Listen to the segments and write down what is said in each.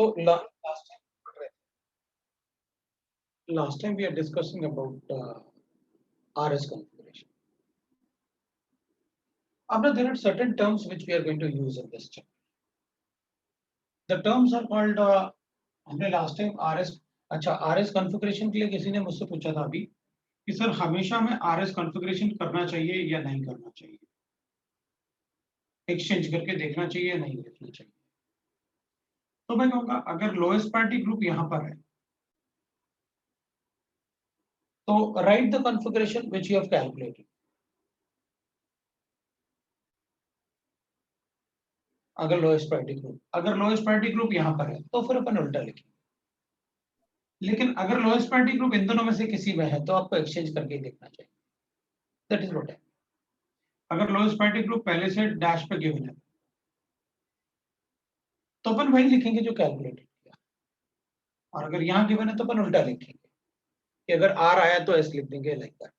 तो last time we are discussing about RS configuration. Now there are certain terms which we are going to use in this chapter. The terms are called हमने last time RS RS configuration के लिए किसी ने मुझसे पूछा था अभी कि सर हमेशा हमें RS कॉन्फ़िगरेशन करना चाहिए या नहीं करना चाहिए, एक्सचेंज करके देखना चाहिए या नहीं देखना चाहिए। तो मैं कहूंगा अगर लोएस्ट पार्टी ग्रुप यहां पर है तो right the configuration which you have calculated. अगर लोएस्ट पार्टी ग्रुप यहां पर है तो फिर अपन उल्टा लिखेंगे, लेकिन अगर लोएस्ट पार्टी ग्रुप इन दोनों में से किसी में है तो आपको एक्सचेंज करके ही देखना चाहिए। दैट इज व्हाट है। अगर लोएस्ट पार्टी ग्रुप पहले से डैश पे गिवन है तो अपन वही लिखेंगे जो कैलकुलेटेड किया, और अगर यहाँ गिवन है तो अपन उल्टा लिखेंगे कि अगर आर आया तो एस लिख देंगे लाइक दैट,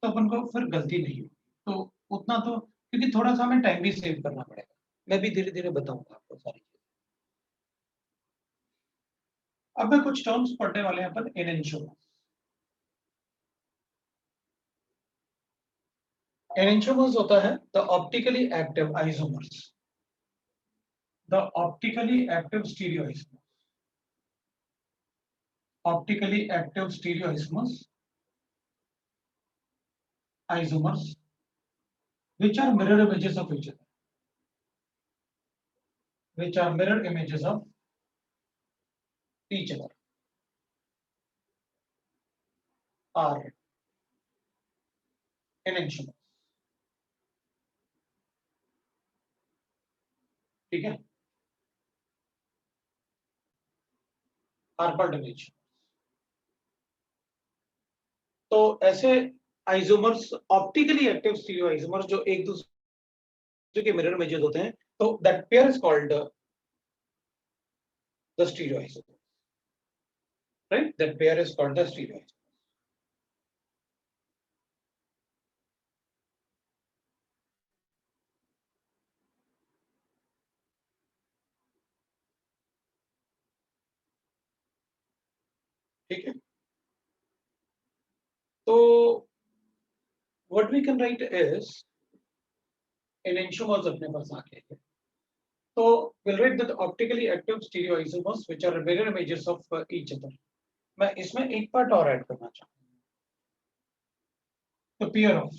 तो अपन को फिर गलती नहीं होगी। तो उतना तो क्योंकि थोड़ा सा हमें टाइम भी सेव करना पड़ेगा, मैं भी धीरे धीरे बताऊंगा आपको सारी चीजें। अब मैं कुछ टर्म्स पढ़ने वाले हैं अपन इन इंश्योरेंस। एनेंटियोमर्स होता है the optically active isomers, the optically active stereoisomers, optically active stereoisomers isomers which are mirror images of each other, which are mirror images of each other are enantiomers। ठीक है, are called enantiomers। तो ऐसे isomers optically active stereo isomers जो एक दूसरे के mirror images होते हैं, तो that pair is called the stereo isomer, right? That pair is called the stereo isomer. ठीक है, तो what we can write is enantiomers अपने पास आ गए हैं, तो we'll write that optically active stereoisomers which are mirror images of each other। मैं इसमें एक पार्ट और ऐड करना चाहूंगा, तो pair of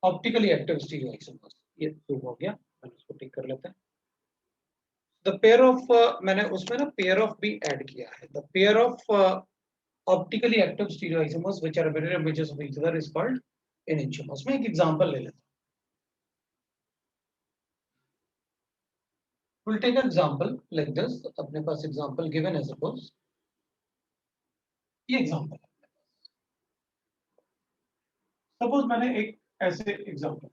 optically active stereoisomers, ये तो हो गया, मैंने इसको टिक कर लेते हैं। द पेयर ऑफ मैंने उसमें ना पेयर ऑफ भी ऐड किया है, the pair of optically active stereoisomers which are mirror images of each other is called enantiomers। मैं एक एग्जांपल ले लेता हूं, we'll take an example like this। अपने पास एग्जांपल गिवन है, सपोज ये एग्जांपल है, सपोज मैंने एक ऐसे एग्जांपल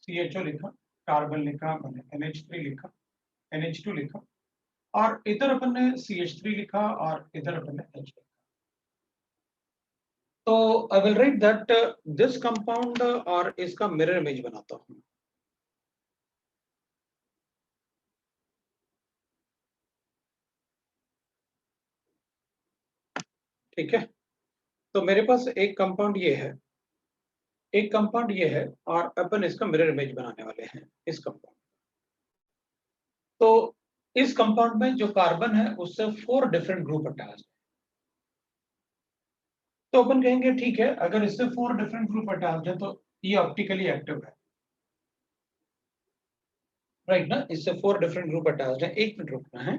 CHO लिखा, कार्बन लिखा, मैंने NH3 लिखा, NH2 लिखा, और इधर अपन ने CH3 लिखा और इधर अपन ने H लिखा। तो I will write that this compound और इसका मिरर इमेज बनाता हूं। ठीक है, तो मेरे पास एक कंपाउंड ये है, एक कंपाउंड ये है, और अपन इसका मिरर इमेज बनाने वाले हैं इस कंपाउंड। तो इस कंपाउंड में जो कार्बन है उससे 4 डिफरेंट ग्रुप अटैच है, तो अपन कहेंगे ठीक है, अगर इससे 4 डिफरेंट ग्रुप अटैच है तो ये ऑप्टिकली एक्टिव है, राइट ना? इससे 4 डिफरेंट ग्रुप अटैच है, एक मिनट रुकना है।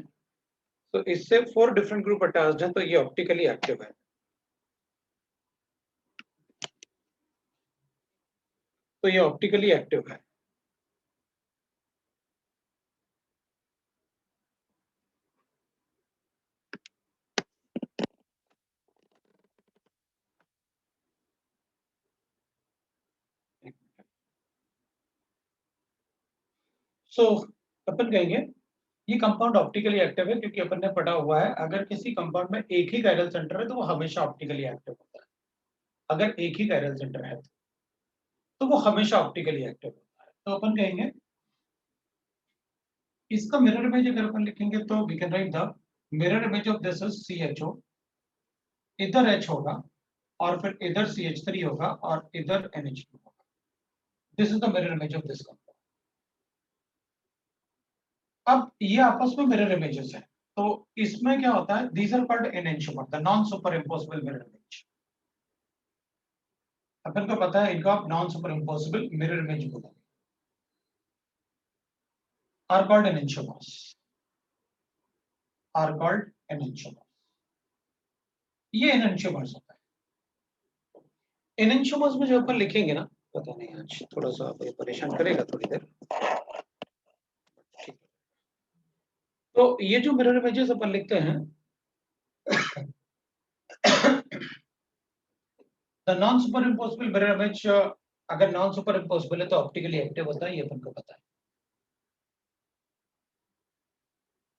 तो इससे 4 डिफरेंट ग्रुप अटैच है तो ये ऑप्टिकली एक्टिव है, तो ये ऑप्टिकली एक्टिव है। अपन कहेंगे ये कंपाउंड ऑप्टिकली एक्टिव है क्योंकि अपन ने पढ़ा हुआ है अगर किसी कंपाउंड में एक ही कायरल सेंटर है तो वो हमेशा ऑप्टिकली एक्टिव होता है। अगर एक ही कायरल सेंटर है तो वो हमेशा ऑप्टिकली एक्टिव होता है। तो अपन कहेंगे इसका मिरर इमेज अगर अपन लिखेंगे तो we can write the mirror image of this is CHO, इधर H होगा और फिर इधर CH3 होगा और इधर NH2 होगा। This is the mirror image of this compound. अब ये आपस में मिरर इमेजेस है, तो इसमें क्या होता है, these are called enantiomer, the non super imposable mirror image. अपन को पता है इनका non super imposable mirror image होता है, are called enantiomers, are called enantiomers. ये एनेंटियोमर्स होता है। एनेंटियोमर्स में जो अपन लिखेंगे ना, पता नहीं आज थोड़ा सा परेशान करेगा थोड़ी देर। तो ये जो मिरर इमेजेस अपन लिखते हैं, the non super imposable mirror image, अगर नॉन सुपर इम्पोसिबल है तो ऑप्टिकली एक्टिव होता है, ये अपन को पता है।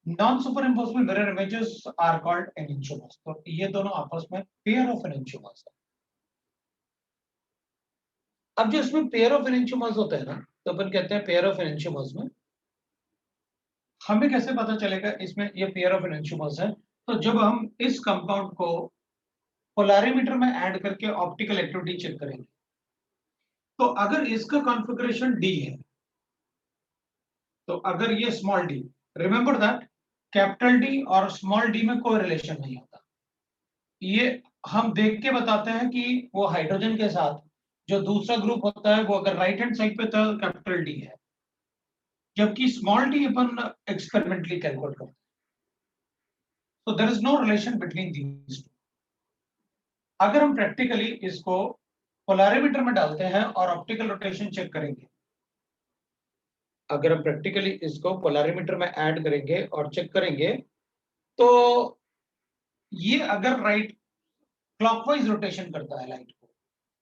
Non super imposable mirror images are called enantiomers. तो ये दोनों आपस में पेयर ऑफ एनेंटियोमर्स है। अब जो इसमें पेयर ऑफ एनेंटियोमर्स होता है ना, तो अपन कहते हैं पेयर ऑफ एनेंटियोमर्स में हमें कैसे पता चलेगा इसमें ये पेयर ऑफ एनेंटियोमर्स है, तो जब हम इस कंपाउंड को पोलैरिमीटर में ऐड करके ऑप्टिकल एक्टिविटी चेक करेंगे, तो अगर इसका कॉन्फ़िगरेशन डी है, तो अगर ये small D, remember that capital D और स्मॉल डी में कोई रिलेशन नहीं होता। ये हम देख के बताते हैं कि वो हाइड्रोजन के साथ जो दूसरा ग्रुप होता है वो अगर राइट हैंड साइड पे तो कैपिटल डी है, जबकि स्मॉल डी अपन एक्सपेरिमेंटली कैलकुलेट करते हैं। तो there is no relation between these two. अगर हम प्रैक्टिकली इसको पोलैरिमीटर में डालते हैं और ऑप्टिकल रोटेशन चेक करेंगे, अगर हम प्रैक्टिकली इसको पोलैरिमीटर में ऐड करेंगे और चेक करेंगे, तो ये अगर राइट क्लॉकवाइज रोटेशन करता है लाइट को,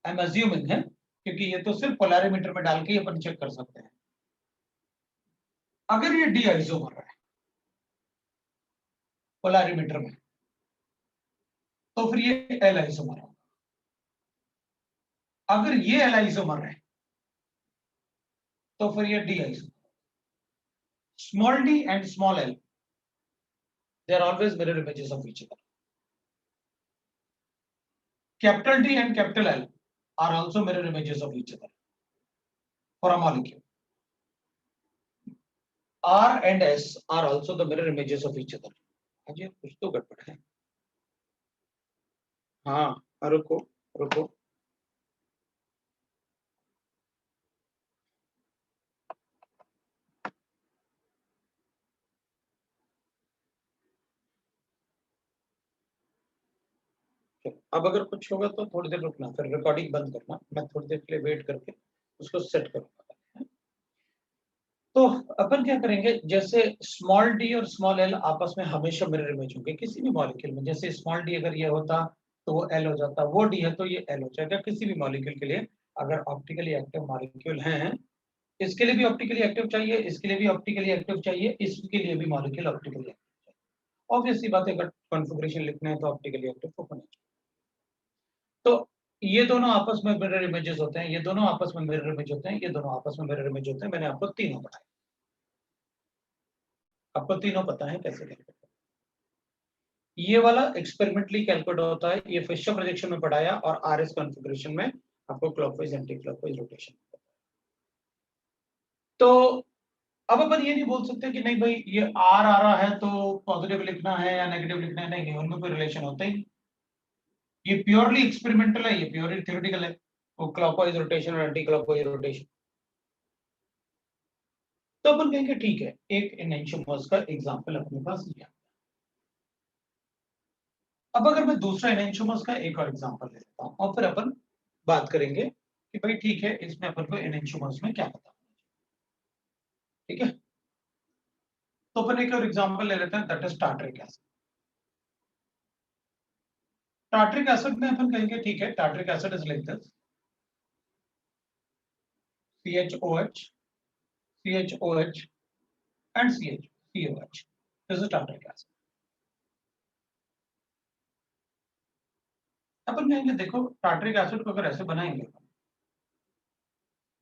आई एम अज्यूमिंग है, क्योंकि ये तो सिर्फ पोलैरिमीटर में डाल के ही अपन चेक कर सकते हैं। अगर ये डी आइसोमर है पोलैरिमीटर में, तो फिर ये एल आइसोमर है। अगर ये एल आइसोमर है, तो फिर ये D isomer. Small D and small L, they are always mirror images of each other. Capital D and capital L are also mirror images of each other for a molecule. R and S are also the mirror images of each other. Ajay कुछ तो गड़बड़ है। हाँ, रुको रुको, अब अगर कुछ होगा तो थोड़ी देर रुकना, फिर रिकॉर्डिंग बंद करना, मैं थोड़ी देर के लिए वेट करके उसको सेट करूंगा। तो अपन क्या करेंगे, जैसे स्मॉल डी और स्मॉल एल आपस में हमेशा मिरर इमेज होंगे किसी भी मॉलिक्यूल में। जैसे स्मॉल डी अगर ये होता तो वो एल हो जाता, वो डी है तो ये एल हो जाएगा किसी भी मॉलिक्यूल के लिए। अगर ऑप्टिकली एक्टिव मॉलिक्यूल हैं, इसके लिए भी ऑप्टिकली एक्टिव चाहिए, इसके लिए भी ऑप्टिकली एक्टिव चाहिए, इसके लिए भी मॉलिक्यूल ऑप्टिकली एक्टिव चाहिए। ऑब्वियस सी बात है, अगर कॉन्फ़िगरेशन लिखना है तो ऑप्टिकली एक्टिव को होना चाहिए। तो ये दोनों आपस में मिरर इमेजेस होते हैं, ये दोनों आपस में मिरर इमेज होते हैं, ये दोनों आपस में मिरर इमेज होते हैं। मैंने आपको तीनों बताया, आपको तीनों पता है कैसे कैलकुलेट। ये वाला एक्सपेरिमेंटली कैलकुलेट होता है, ये फिशर प्रोजेक्शन में पढ़ाया, और आरएस कॉन्फ़िगरेशन में आपको क्लॉकवाइज एंटी क्लॉकवाइज रोटेशन। तो अब अपन ये नहीं बोल सकते कि नहीं भाई ये आर आ रहा है तो पॉजिटिव लिखना है या नेगेटिव लिखना है, नहीं, उनमें कोई रिलेशन होता ही। ये प्योरली एक्सपेरिमेंटल है, ये प्योरली थ्योरेटिकल है, वो क्लॉकवाइज रोटेशन और एंटी क्लॉकवाइज रोटेशन। तो अपन कहेंगे ठीक है, एक एनेंटियोमर्स का एग्जांपल अपने पास लिया। अब अगर मैं दूसरा एनेंटियोमर्स का एक और एग्जांपल ले लेता हूं और फिर अपन बात करेंगे कि भाई ठीक है, इसमें अपन को एनेंटियोमर्स में क्या पता, ठीक है। तो अपन एक और एग्जांपल ले लेते हैं, that is tartaric acid. Tartaric acid में अपन कहेंगे ठीक है, tartaric acid is like this, CHOH, CHOH and COH. This is tartaric acid. अपन कहेंगे देखो, टार्टरिक एसिड को अगर ऐसे बनाएंगे,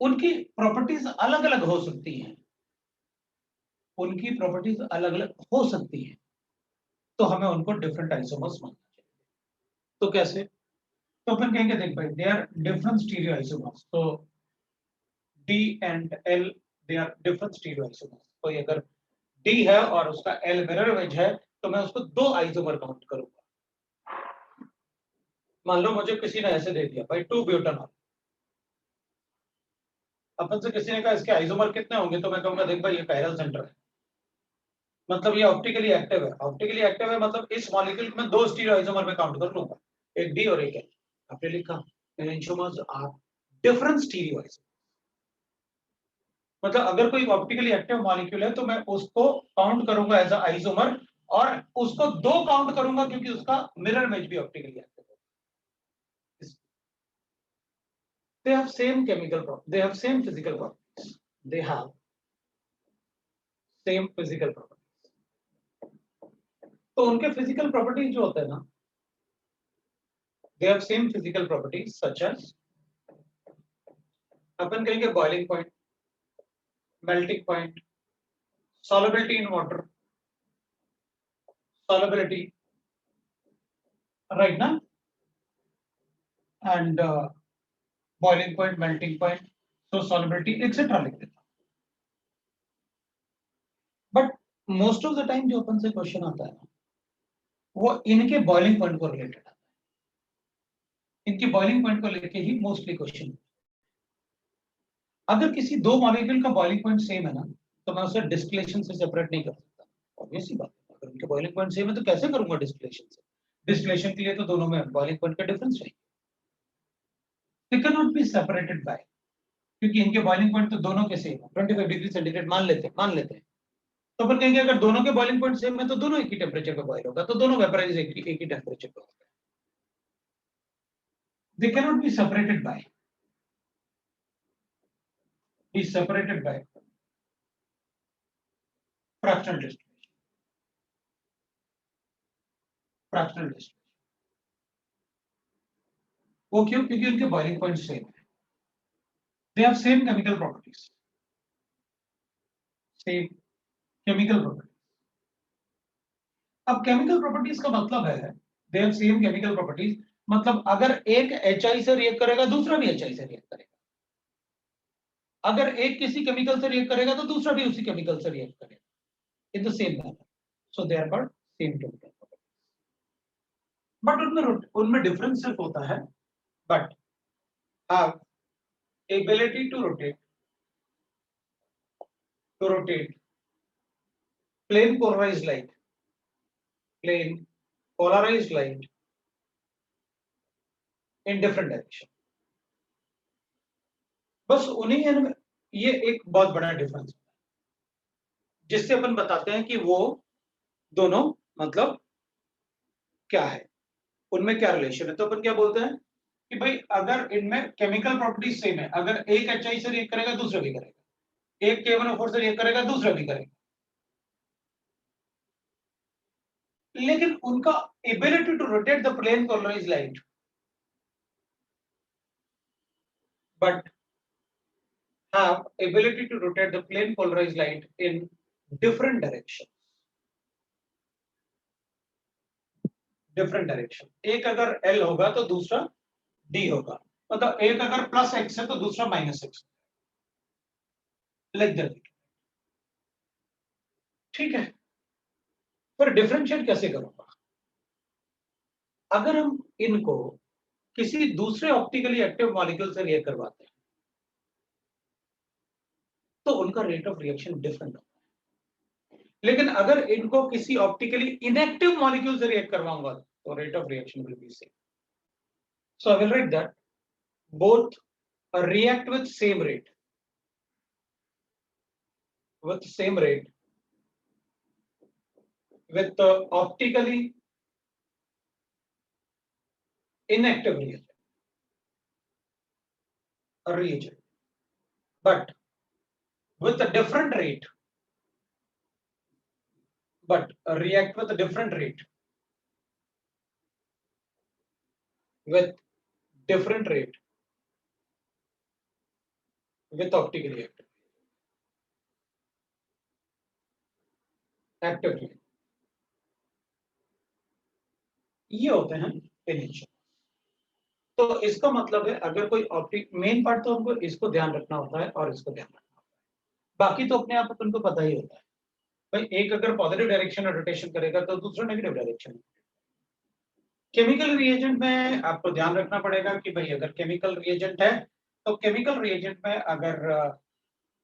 उनकी प्रॉपर्टीज अलग अलग हो सकती हैं, उनकी प्रॉपर्टीज अलग अलग हो सकती हैं, तो हमें उनको डिफरेंट आइसोमर्स मानना चाहिए। तो कैसे? तो अपन कहेंगे देख भाई they are different stereo isomers, तो D and L they are different stereo isomers. तो अगर D है और उसका L मिरर इमेज है तो मैं उसको दो आइसोमर काउंट करूंगा। मान लो मुझे किसी ने ऐसे दे दिया भाई 2 ब्यूटानॉल, अपन से किसी ने कहा इसके आइसोमर कितने होंगे, तो मैं कहूंगा देख भाई ये कायरल सेंटर है, मतलब ये ऑप्टिकली एक्टिव है। ऑप्टिकली एक्टिव है मतलब इस मॉलिक्यूल में दो स्टीरियो आइसोमर में काउंट कर लूंगा, एक डी और एक एल। आपने लिखा एंशोमर्स आर डिफरेंट स्टीरियो आइसोमर, मतलब अगर कोई ऑप्टिकली एक्टिव मॉलिक्यूल है तो मैं उसको काउंट करूंगा एज अ आइसोमर, और उसको दो काउंट करूंगा क्योंकि उसका मिरर इमेज भी ऑप्टिकली एक्टिव है। They have same chemical properties, they have same physical properties, they have same physical properties। तो उनके फिजिकल प्रॉपर्टीज जो होते हैं ना, they have same physical properties such as, अपन कहेंगे boiling point, melting point, solubility in water, solubility, right ना, and boiling point, melting point, so solubility etc लिख देता। But most of the time जो अपन से क्वेश्चन आता है ना, वो इनके बॉइलिंग पॉइंट को रिलेटेड आता है, इनके बॉइलिंग पॉइंट को लेके ही मोस्टली क्वेश्चन। अगर किसी दो मॉलिक्यूल का बॉइलिंग पॉइंट सेम है ना, तो मैं उसे डिस्टिलेशन से सेपरेट नहीं कर सकता, ऑब्वियस सी बात है। अगर उनके बॉइलिंग पॉइंट सेम है तो कैसे करूंगा डिस्टिलेशन से? डिस्टिलेशन के लिए तो दोनों में बॉइलिंग पॉइंट का डिफरेंस चाहिए। They can not be separated by, क्योंकि इनके बॉइलिंग पॉइंट तो दोनों के सेम है, 25 डिग्री सेंटीग्रेड मान लेते हैं। तो फिर कहेंगे अगर दोनों के बॉइलिंग पॉइंट सेम है तो दोनों एक ही टेम्परेचर पे बॉइल होगा, तो दोनों वेपराइज एक ही टेम्परेचर पे होगा। They can not be separated by, be separated by fractional distillation, fractional distillation. वो क्यों? क्योंकि उनके बॉइलिंग पॉइंट सेम है, they have same chemical properties, same chemical properties. अब केमिकल प्रॉपर्टीज का मतलब है they have same chemical properties, मतलब अगर एक HI से रिएक्ट करेगा दूसरा भी HI से रिएक्ट करेगा, अगर एक किसी केमिकल से रिएक्ट करेगा तो दूसरा भी उसी केमिकल से रिएक्ट करेगा in the same manner, so they are called same chemical properties. But उनमें डिफरेंस सिर्फ होता है, but have ability to rotate plane polarized light, plane polarized light in different direction। बस उन्हीं इनमें ये एक बहुत बड़ा डिफरेंस है, जिससे अपन बताते हैं कि वो दोनों मतलब क्या है, उनमें क्या रिलेशन है। तो अपन क्या बोलते हैं कि भाई अगर इनमें केमिकल प्रॉपर्टीज सेम है, अगर एक HI से रिएक्ट करेगा दूसरा भी करेगा, एक K1O4 से रिएक्ट करेगा दूसरा भी करेगा, लेकिन उनका ability to rotate the plane polarized light but have ability to rotate the plane polarized light in different directions, different direction। एक अगर L होगा तो दूसरा D होगा, मतलब एक अगर प्लस X है तो दूसरा माइनस X, लाइक दैट। ठीक है, पर डिफरेंशिएट कैसे करूंगा? अगर हम इनको किसी दूसरे ऑप्टिकली एक्टिव मॉलिक्यूल से रिएक्ट करवाते हैं तो उनका रेट ऑफ रिएक्शन डिफरेंट होगा, लेकिन अगर इनको किसी ऑप्टिकली इनएक्टिव मॉलिक्यूल से रिएक्ट करवाऊंगा तो rate of reaction will be same. So I will write that both react with same rate, with optically inactive reagent, but with a different rate, but react with a different rate, with different rate with optically active, ये होते हैं initial. तो इसका मतलब है अगर कोई optic, main part तो हमको इसको ध्यान रखना होता है और इसको ध्यान रखना होता है, बाकी तो अपने आप अपन को पता ही होता है। भाई एक अगर पॉजिटिव डायरेक्शन में रोटेशन करेगा तो दूसरा नेगेटिव डायरेक्शन में। केमिकल रिएजेंट में आपको ध्यान रखना पड़ेगा कि भाई अगर केमिकल रिएजेंट है तो केमिकल रिएजेंट में अगर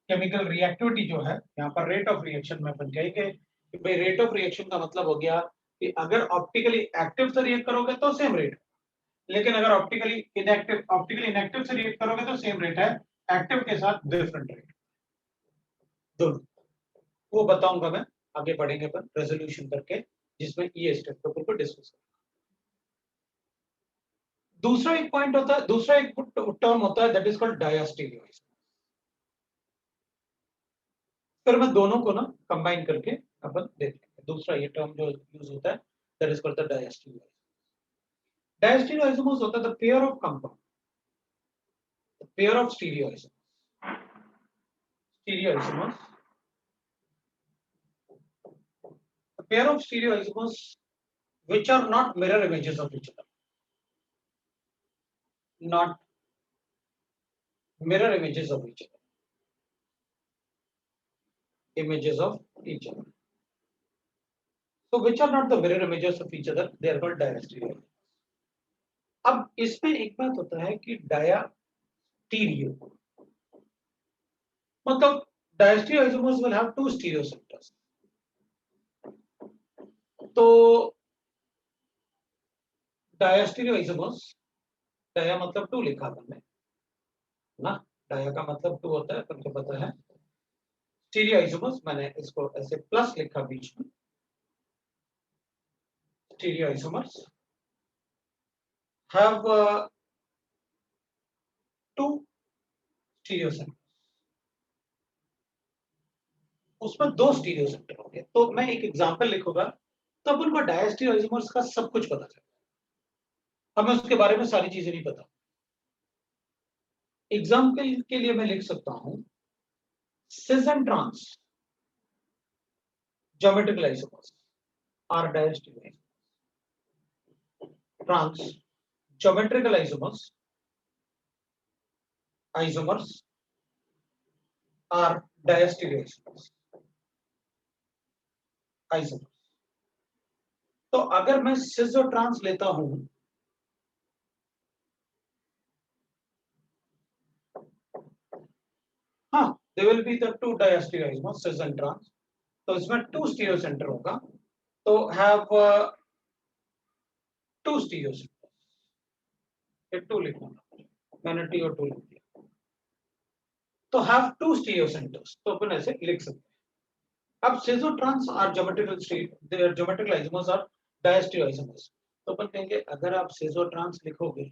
केमिकल रिएक्टिविटी जो है, यहाँ पर रेट ऑफ रिएक्शन में अपन कहेंगे कि भाई रेट ऑफ रिएक्शन का मतलब हो गया कि अगर ऑप्टिकली एक्टिव से रिएक्ट करोगे तो सेम रेट, लेकिन अगर ऑप्टिकली इनएक्टिव से रिएक्ट करोगे तो सेम रेट है, एक्टिव के साथ डिफरेंट रेट दोनों। वो बताऊंगा मैं, आगे बढ़ेंगे अपन रेजोल्यूशन करके, जिसमें ये स्टेप के ऊपर डिस्कस करेंगे। दूसरा एक पॉइंट होता है, दूसरा एक टर्म होता है दैट इज कॉल्ड डायास्टीरियोइज्म। फिर मैं दोनों को ना कंबाइन करके अपन देखेंगे। दूसरा ये टर्म जो यूज होता है that is called the diastereoism. Diastereoism होता है the pair of compound, the pair of stereoism, stereoisomers, a pair of stereoisomers which are not mirror images of each other, not mirror images of each other, images of each other. So which are not the mirror images of each other, they are called diastereoisomers. अब इसमें एक बात होता है कि डायास्टीरियो मतलब diastereoisomers will have two stereocenters. तो diastereoisomers, dia मतलब टू लिखा हमने ना, डाया का मतलब टू होता है, तुमको पता है। स्टीरियोइसोमर्स मैंने इसको ऐसे प्लस लिखा बीच में, stereoisomers have two stereocenters, उसमें दो स्टीरियो सेंटर होंगे। तो मैं एक एग्जांपल लिखूंगा तो अपन को डायस्टीरियोइसोमर्स का सब कुछ पता चलेगा, हमें उसके बारे में सारी चीजें नहीं पता। एग्जांपल के लिए मैं लिख सकता हूं cis and trans geometrical isomers are diastereoisomers, trans geometrical isomers are diastereoisomers isomers. तो अगर मैं सिस और ट्रांस लेता हूं, हाँ they will be the two diastereoisomers cis and trans, तो इसमें टू स्टीरियो सेंटर होगा, तो हैव टू स्टीरियो सेंटर्स, ये टू लिखना, मैंने टी और टू लिख दिया, तो हैव टू स्टीरियो सेंटर्स, तो अपन ऐसे लिख सकते हैं। अब सिस और ट्रांस आर ज्योमेट्रिकल आइसोमर्स और डायस्टीरियो आइसोमर्स, तो अपन कहेंगे अगर आप सिस और ट्रांस लिखोगे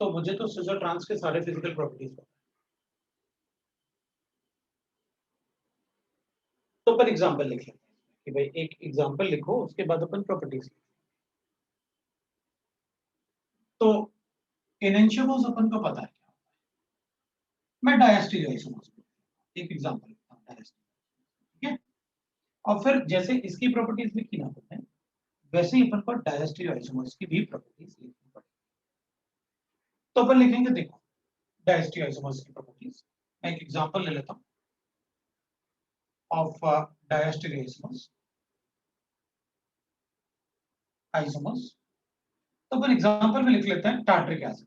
तो मुझे तो सिस और ट्रांस के सारे फिजिकल प्रॉपर्टीज पता है, तो अपन एग्जांपल लिख लेते हैं कि भाई एक एग्जांपल लिखो, उसके बाद अपन प्रॉपर्टीज। तो एनेंशियोमर्स अपन को पता है क्या, मैं डायस्टीरियो आइसोमर्स एक एग्जांपल लिखता हूं डायस्टीरियो, ठीक है। और फिर जैसे इसकी प्रॉपर्टीज लिखी ना आपने, वैसे ही अपन को डायस्टीरियो आइसोमर्स की भी प्रॉपर्टीज लिखनी पड़ेगी। तो अपन लिखेंगे, देखो डायस्टीरियो आइसोमर्स की प्रॉपर्टीज, मैं एक एग्जांपल ले लेता हूं ऑफ डायस्टीरियो आइसोमर्स। तो अपन एग्जांपल में लिख लेते हैं टार्टरिक एसिड,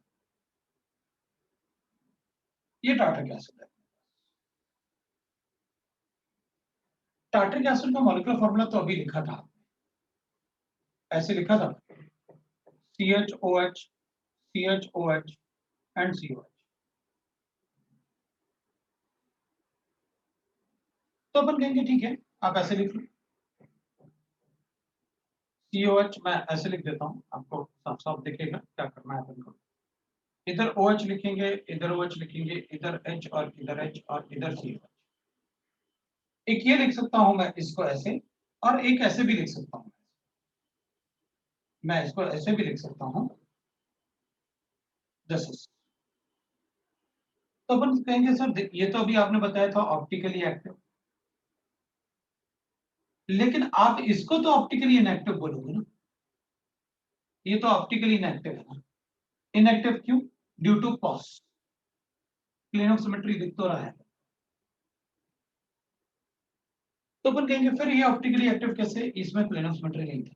ये टार्टरिक एसिड है। टार्टरिक एसिड का मॉलिक्यूलर फॉर्मूला तो अभी लिखा था, ऐसे लिखा था CHOH CHOH एंड COH। तो अपन कहेंगे ठीक है, आप ऐसे लिख लो, COH मैं ऐसे लिख देता हूं, आपको साफ साफ दिखेगा क्या करना है अपन को। इधर OH लिखेंगे, इधर OH लिखेंगे, इधर H और इधर H और इधर COH। एक ये लिख सकता हूं मैं इसको ऐसे, और एक ऐसे भी लिख सकता हूं, मैं इसको ऐसे भी लिख सकता हूं, दिस इज तो अपन कहेंगे सर ये तो अभी आपने बताया था ऑप्टिकली एक्टिव, लेकिन आप इसको तो ऑप्टिकली इनएक्टिव बोलोगे ना, ये तो ऑप्टिकली इनएक्टिव है ना। इनएक्टिव क्यों? Due to POS, plane of symmetry दिख तो रहा है। तो अपन कहेंगे फिर ये ऑप्टिकली एक्टिव कैसे, इसमें प्लेन ऑफ सिमेट्री नहीं था।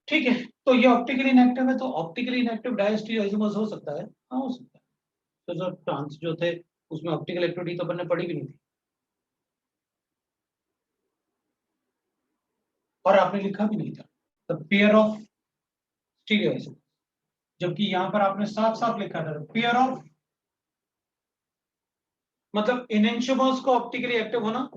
ठीक है, तो ये ऑप्टिकली इनएक्टिव है, तो ऑप्टिकली इनएक्टिव डायस्टेरियो आइसोमर्स हो सकता है, हाँ हो सकता है। तो जो ट्रांस जो थे उसमें ऑप्टिकल एक्टिविटी तो अपन ने पढ़ी भी नहीं थी, और आपने लिखा भी नहीं था the pair of stereo isomers, जबकि यहां पर आपने साफ साफ लिखा था पेयर ऑफ, मतलब एनेंटियोमर्स को ऑप्टिकली एक्टिव होना,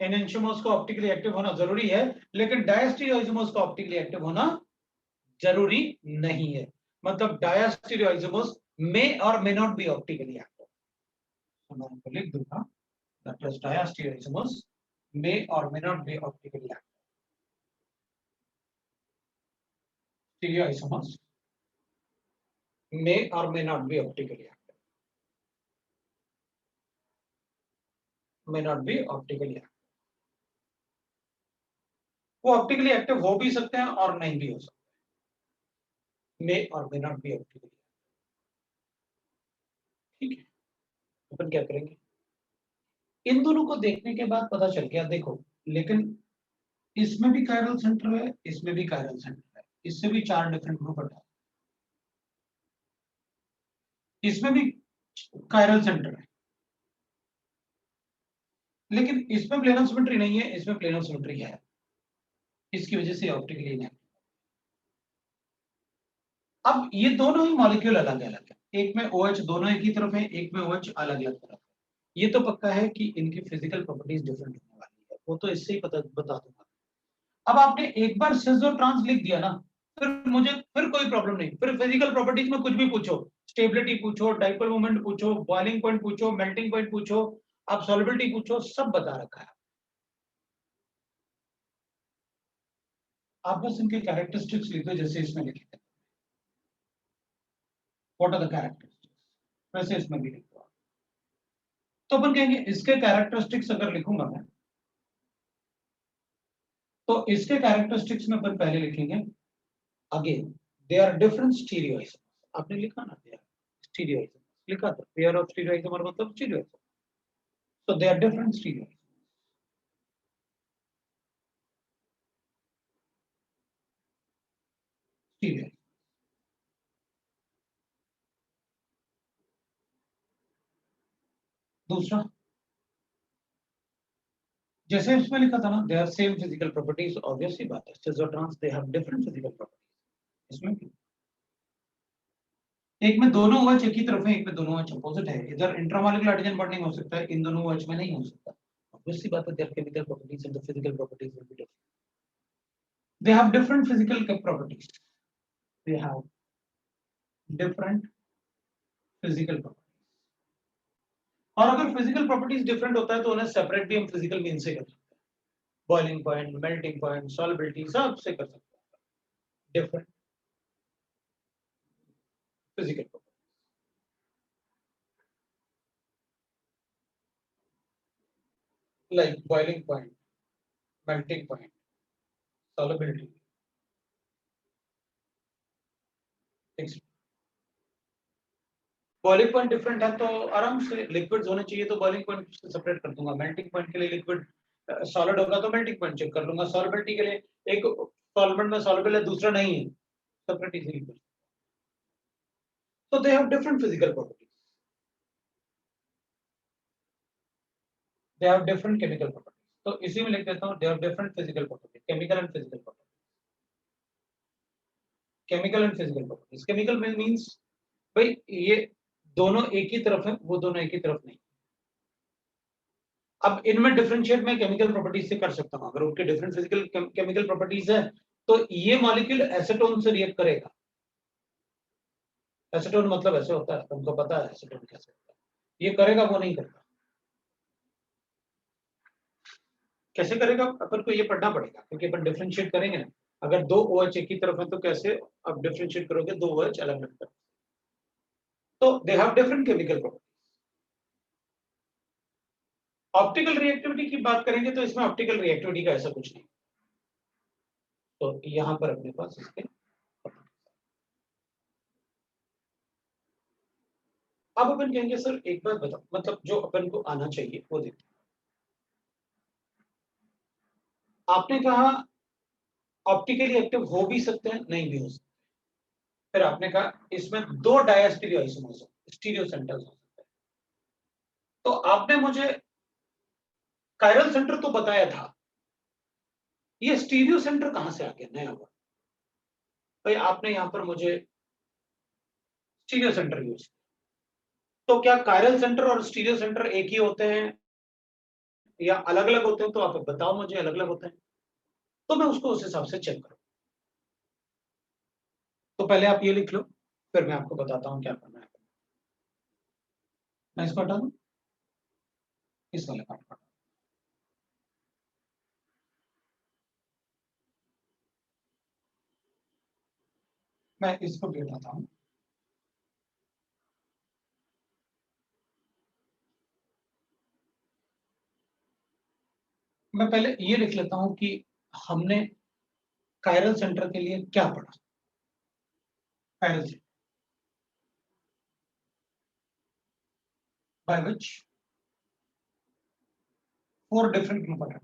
एनेंटियोमर्स को ऑप्टिकली एक्टिव होना जरूरी है, लेकिन डायस्टेरियो आइसोमर्स को ऑप्टिकली एक्टिव होना जरूरी नहीं है। मतलब डायस्टेरियो आइसोमर्स मे और may not be optically active, तो मैं आपको लिख दूंगा दैट इज डायस्टेरियो आइसोमर्स मे और may not be optically active. Stereo isomers may or may not be optically active, may not be optically active। वो ऑप्टिकली एक्टिव हो भी सकते हैं और नहीं भी हो सकते, may or may not be optically। ठीक है, अपन क्या करेंगे, इन दोनों को देखने के बाद पता चल गया देखो, लेकिन इसमें भी कायरल सेंटर है, इसमें भी कायरल सेंटर है, इससे भी 4 डिफरेंट ग्रुप हटा, इसमें भी कायरल सेंटर है, लेकिन इसमें प्लेन ऑफ सिमेट्री नहीं है, इसमें प्लेन ऑफ सिमेट्री है, इसकी वजह से ऑप्टिकली इनएक्टिव। अब ये दोनों ही मॉलिक्यूल अलग अलग है, एक में OH दोनों एक ही तरफ है, एक में OH अलग अलग तरफ है। ये तो पक्का है कि इनकी फिजिकल प्रॉपर्टीज डिफरेंट होने वाली है, वो तो इससे ही बता दूंगा। अब आपने एक बार सिस और ट्रांस लिख दिया ना, फिर मुझे फिर कोई प्रॉब्लम नहीं, फिर फिजिकल प्रॉपर्टीज में कुछ भी पूछो, स्टेबिलिटी पूछो, डाइपोल मोमेंट पूछो, बॉइलिंग पॉइंट पूछो, मेल्टिंग पॉइंट पूछो, आप सॉल्युबिलिटी पूछो, सब बता रखा है। आप बस इनके कैरेक्टरिस्टिक्स लिख दो जैसे इसमें लिखे थे, व्हाट आर द कैरेक्टरिस्टिक्स, वैसे इसमें भी लिख दो। तो अपन कहेंगे इसके कैरेक्टरिस्टिक्स अगर लिखूंगा मैं, तो इसके कैरेक्टरिस्टिक्स में अपन पहले लिखेंगे again they are different stereo isomers. आपने लिखा ना दे आर स्टीरियो आइसोमर्स, लिखा था पेयर ऑफ स्टीरियो आइसोमर मतलब stereo isomer, so they are different stereo stereo. दूसरा, जैसे उसमें लिखा था ना they are same physical properties, obvious सी बात है सिस और trans they have different physical properties, इसमें भी एक में दोनों OH एक ही तरफ है, एक में दोनों OH अपोजिट है, इधर इंट्रामॉलिक्यूलर हाइड्रोजन बॉन्डिंग हो सकता है, इन दोनों OH में नहीं हो सकता, ऑब्वियस सी बात है there chemical properties and the physical properties will be different, they have different physical properties, they have different physical properties। और अगर फिजिकल प्रॉपर्टीज डिफरेंट होता है तो उन्हें सेपरेट भी हम फिजिकल मीन से कर सकते हैं, boiling point, melting point, solubility सब से कर सकते हैं different physical properties, like boiling point, melting point, solubility. Boiling point different है तो आराम से लिक्विड्स होने चाहिए, तो बॉइलिंग पॉइंट से सेपरेट कर दूंगा, मेल्टिंग पॉइंट के लिए लिक्विड सॉलिड होगा तो मेल्टिंग पॉइंट चेक कर लूंगा, सॉल्युबिलिटी के लिए एक सॉल्वेंट में सॉल्युबल है दूसरा नहीं है, सेपरेट इजीली कर, so they have different physical properties, they have different chemical properties। तो इसी में लिख देता हूं they have different physical properties, chemical and physical properties, chemical and physical properties। chemical means भाई ये दोनों एक ही तरफ है, वो दोनों एक ही तरफ नहीं। अब इनमें डिफरेंशिएट मैं केमिकल प्रॉपर्टीज से कर सकता हूं, अगर उनके डिफरेंट फिजिकल केमिकल प्रॉपर्टीज है तो ये मॉलिक्यूल एसीटोन से रिएक्ट करेगा, एसीटोन मतलब ऐसे होता है, तुमको पता है एसीटोन कैसे होता है, ये करेगा वो नहीं करेगा, कैसे करेगा अपन को ये पढ़ना पड़ेगा क्योंकि अपन डिफरेंशिएट करेंगे ना, अगर दो OH एक ही तरफ है तो कैसे आप डिफरेंशिएट करोगे दो OH अलग अलग तरफ? तो दे have different chemical properties. Optical reactivity की बात करेंगे तो इसमें ऑप्टिकल रिएक्टिविटी का ऐसा कुछ नहीं। तो यहां पर अपने पास इसके अब अपन कहेंगे सर एक बात बताओ, मतलब जो अपन को आना चाहिए वो देखते हैं। आपने कहा ऑप्टिकली एक्टिव हो भी सकते हैं, नहीं भी हो सकते। फिर आपने कहा इसमें दो डायस्टीरियो आइसोमर्स स्टीरियो सेंटर्स हो सकते हैं। तो आपने मुझे कायरल सेंटर तो बताया था, ये स्टीरियो सेंटर कहां से आ गया नया हुआ? भाई आपने यहां पर मुझे स्टीरियो सेंटर यूज किया, तो क्या कायरल सेंटर और स्टीरियो सेंटर एक ही होते हैं या अलग अलग होते हैं? तो आप बताओ मुझे, अलग अलग होते हैं तो मैं उसको उस हिसाब से चेक करूं। तो पहले आप ये लिख लो, फिर मैं आपको बताता हूं क्या करना है। मैं इसको हटा दूं, इस वाले पार्ट पर। मैं इसको भी हटाता हूं। मैं पहले ये लिख लेता हूं कि हमने कायरल सेंटर के लिए क्या पढ़ा। Chiral centre by which four different group are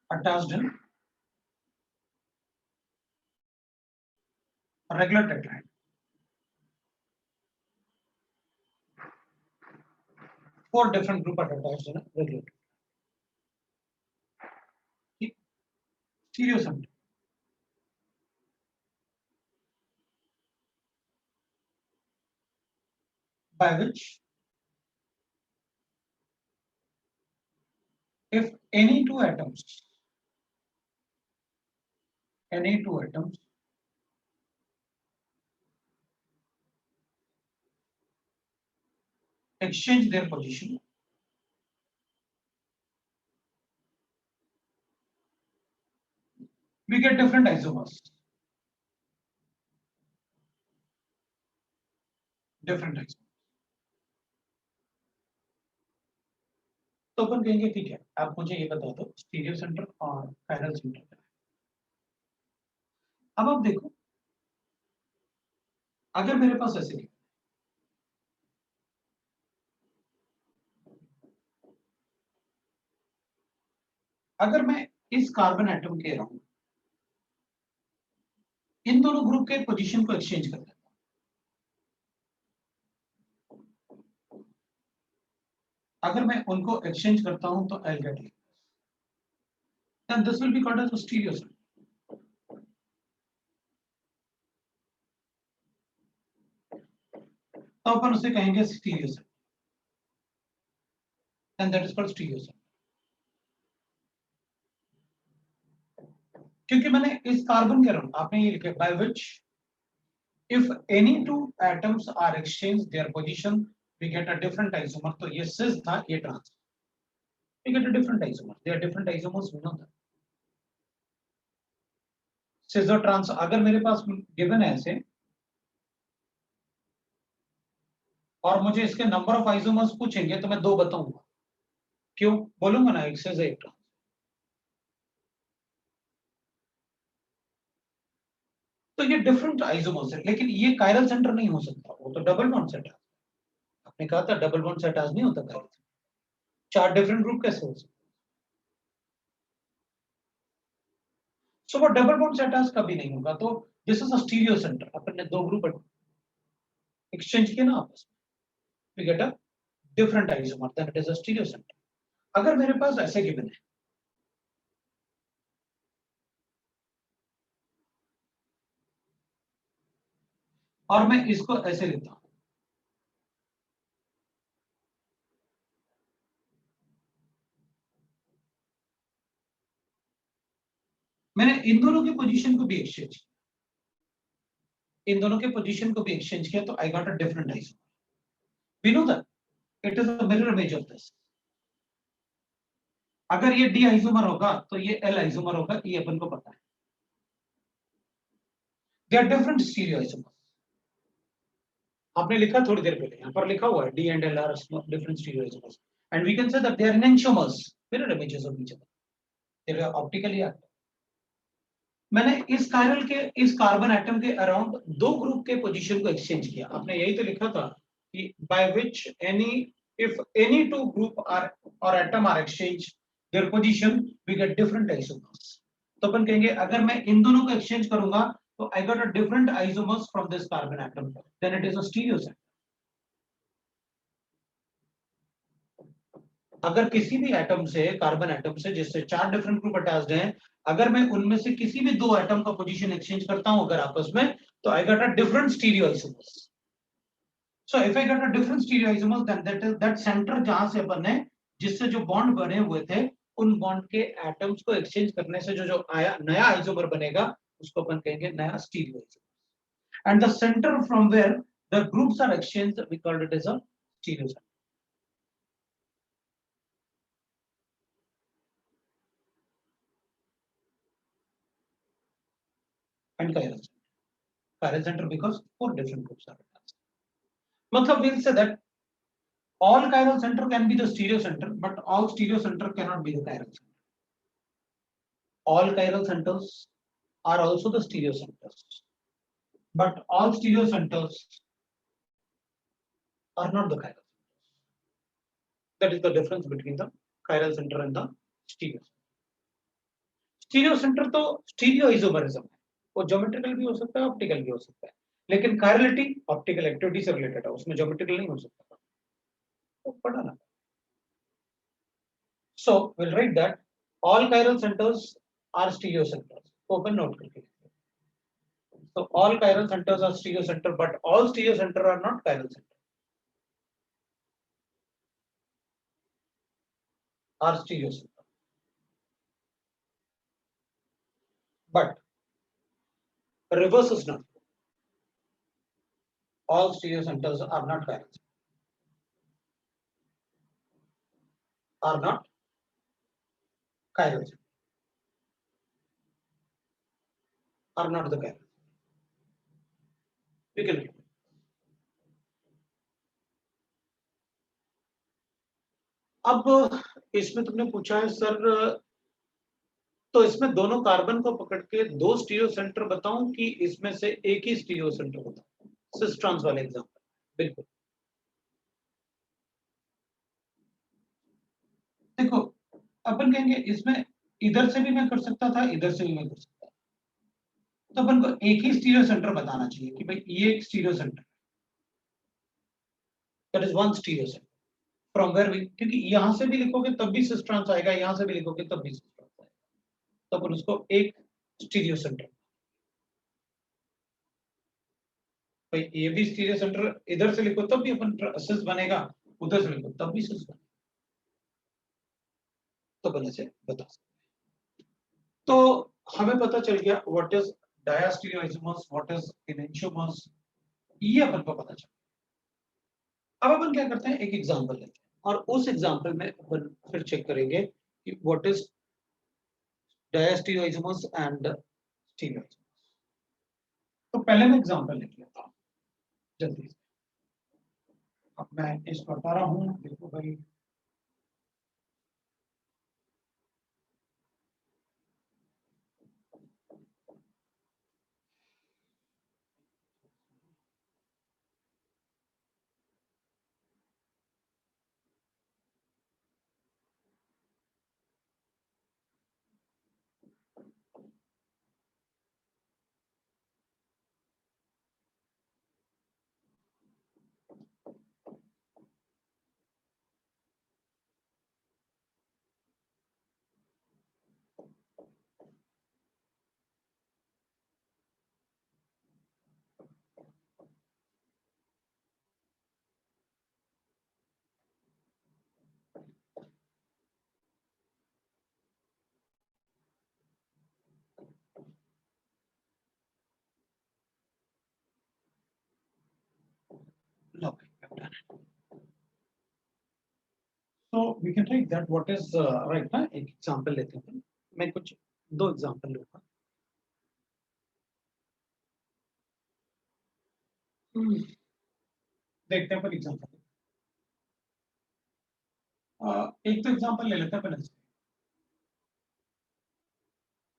attached in a regular tetrahedron. Four different group are attached in a regular tetrahedron. Stereo center by which if any two atoms exchange their position, we get different isomers. Different isomers. तो अपन कहेंगे ठीक है, आप मुझे ये बता दो स्टीरियो सेंटर और कायरल सेंटर क्या है। अब आप देखो, अगर मेरे पास ऐसे लिखा, अगर मैं इस कार्बन एटम के अराउंड इन दोनों ग्रुप के पोजीशन को एक्सचेंज कर देता हूं, अगर मैं उनको एक्सचेंज करता हूं तो I'll get like this. Then this will be called as a stereo center. तो अपन उसे कहेंगे stereo centre, and that is called stereo center. क्योंकि मैंने इस कार्बन के अराउंड आपने ये लिखा by which if any two atoms are exchange their position we get a different isomer. तो ये cis था, ये trans, we get a different isomer. They are different isomers, we know that. cis और trans अगर मेरे पास given है ऐसे और मुझे इसके नंबर ऑफ आइसोमर्स पूछेंगे तो मैं दो बताऊंगा, क्यों बोलूंगा ना, एक cis एक trans। तो ये डिफरेंट आइसोमर्स है, लेकिन ये कायरल सेंटर नहीं हो सकता, वो तो डबल बॉन्ड सेट है। आपने कहा था डबल बॉन्ड सेट नहीं होता कायरल सेंटर, चार डिफरेंट ग्रुप कैसे हो सकते? सो वो डबल बॉन्ड सेट कभी नहीं होगा। तो this is a stereo center, अपन ने दो ग्रुप एक्सचेंज किया ना आपस में, we get a different isomer, then it is a stereo center. अगर मेरे पास ऐसे गिवन है और मैं इसको ऐसे लेता हूं, मैंने इन दोनों की पोजीशन को भी एक्सचेंज किया, इन दोनों के पोजीशन को भी एक्सचेंज किया, तो I got a different isomer. We know that it is a mirror image of this. अगर ये डी आइसोमर होगा तो ये एल आइसोमर होगा, ये अपन को पता है। They are different stereo isomer. आपने लिखा थोड़ी देर पहले, यहाँ पर लिखा हुआ है D and L are different stereo isomers and we can say that they are enantiomers, mirror images of each other, they are optically active। मैंने इस कायरल के, इस कार्बन एटम के अराउंड दो ग्रुप के पोजीशन को एक्सचेंज किया। आपने यही तो लिखा था कि by which any, if any two group are और atom are exchange their position we get different isomers. तो अपन कहेंगे अगर मैं इन दोनों को एक्सचेंज करूंगा तो I got a different isomers from this carbon atom, then it is a stereo set. अगर किसी भी एटम से, कार्बन एटम से जिससे चार डिफरेंट ग्रुप अटैच्ड हैं, अगर मैं उनमें से किसी भी दो एटम का पोजीशन एक्सचेंज करता हूं अगर आपस में, तो I get a different stereo isomers. So if I get a different stereo isomers then that is that center जहां से अपन ने, जिससे जो बॉन्ड बने हुए थे, उन बॉन्ड के एटम्स को एक्सचेंज करने से जो जो आया नया आइसोमर बनेगा उसको अपन कहेंगे नया stereo isomer. And the center from where the groups are exchanged we called it as a stereo center and chiral center। Chiral center because four different groups are attached। मतलब we'll say that all chiral center can be the stereo center, but all stereo center cannot be the chiral center। All chiral centers are also the stereo centers, but all stereo centers are not the chiral centers। That is the difference between the chiral center and the stereo center। Stereo centre तो stereo isomerism है, वो geometrical भी हो सकता है, optical भी हो सकता है, लेकिन कायरलिटी ऑप्टिकल एक्टिविटी से रिलेटेड है, उसमें ज्योमेट्रिकल नहीं हो सकता। तो पढ़ा ना। So we'll write that all chiral centers are stereo centers। Open note करके। So all chiral centers are stereo center, but all stereo center are not chiral center। Are stereo center, but reverse is not। All stereo centers are not chiral center, are not chiral center, are not the chiral। We can read। अब इसमें तुमने पूछा है sir, तो इसमें दोनों carbon को पकड़ के दो स्टीरियो सेंटर बताऊं कि इसमें से एक ही स्टीरियो सेंटर बताऊं? सिस ट्रांस वाले एग्जांपल। बिल्कुल। देखो अपन कहेंगे इसमें इधर से भी मैं कर सकता था, इधर से भी मैं कर सकता था, तो अपन को एक ही स्टीरियो सेंटर बताना चाहिए कि भाई ये एक stereo center, that is one stereo center from where we, क्योंकि यहां से भी लिखोगे तब भी सिस ट्रांस आएगा, यहां से भी लिखोगे तब भी सिस ट्रांस आएगा, तो अपन उसको एक स्टीरियो सेंटर। भाई ये भी स्टीरियो सेंटर, इधर से लिखो तब भी अपन सिस बनेगा, उधर से लिखो तब भी सिस बनेगा, तो बने से बता सकते। तो हमें पता चल गया what is diastereoisomers, what is enantiomers, ये अपन को पता चल। अब अपन क्या करते हैं, एक एग्जांपल लेते हैं और उस एग्जांपल में अपन फिर चेक करेंगे कि व्हाट इज डायस्टीरियोइसोमर्स एंड स्टीरियोइसोमर्स। तो पहले मैं एग्जांपल लिख लेता हूं जल्दी से। अब मैं इसको बता रहा हूं, देखो भाई लो भाई, So we can take that what is right ना, एक एग्जांपल लेते हैं, मैं कुछ 2 एग्जांपल लूंगा। देखते हैं पर एग्जांपल, एक तो एग्जांपल ले लेते हैं पहले से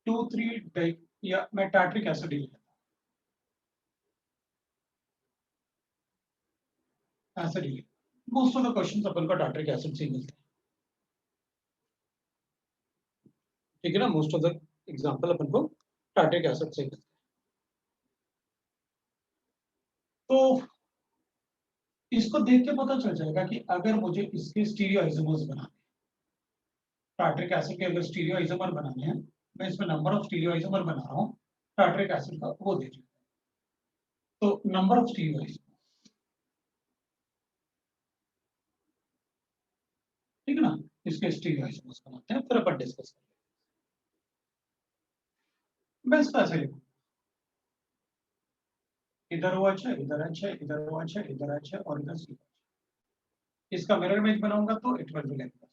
2,3 डाई या मैं टार्ट्रिक एसिड ले लेता हूं, एसिड ही मोस्ट ऑफ द क्वेश्चंस अपन को टार्ट्रिक एसिड से ही मिलते हैं, ठीक है ना, मोस्ट ऑफ द एग्जांपल अपन को टार्ट्रिक एसिड से ही मिलते हैं। तो इसको देख के पता चल जाएगा कि अगर मुझे इसके स्टीरियोआइसोमर्स बनाने, टार्ट्रिक एसिड के अगर स्टीरियोआइसोमर बनाने हैं, मैं इसमें नंबर ऑफ स्टीरियोआइसोमर बना रहा हूँ टार्ट्रिक एसिड का, वो देखिए। तो नंबर ऑफ स्टीरियोआइसोमर, ठीक है ना, इसके स्टीरियोआइसोमर्स बनाते हैं, फिर अपन डिस्कस करेंगे। मैं इसको ऐसे लिखूं, इधर वो अच्छा, इधर अच्छा, इधर वो अच्छा, इधर अच्छा और इधर सी। इसका मिरर इमेज बनाऊंगा तो it will be like this,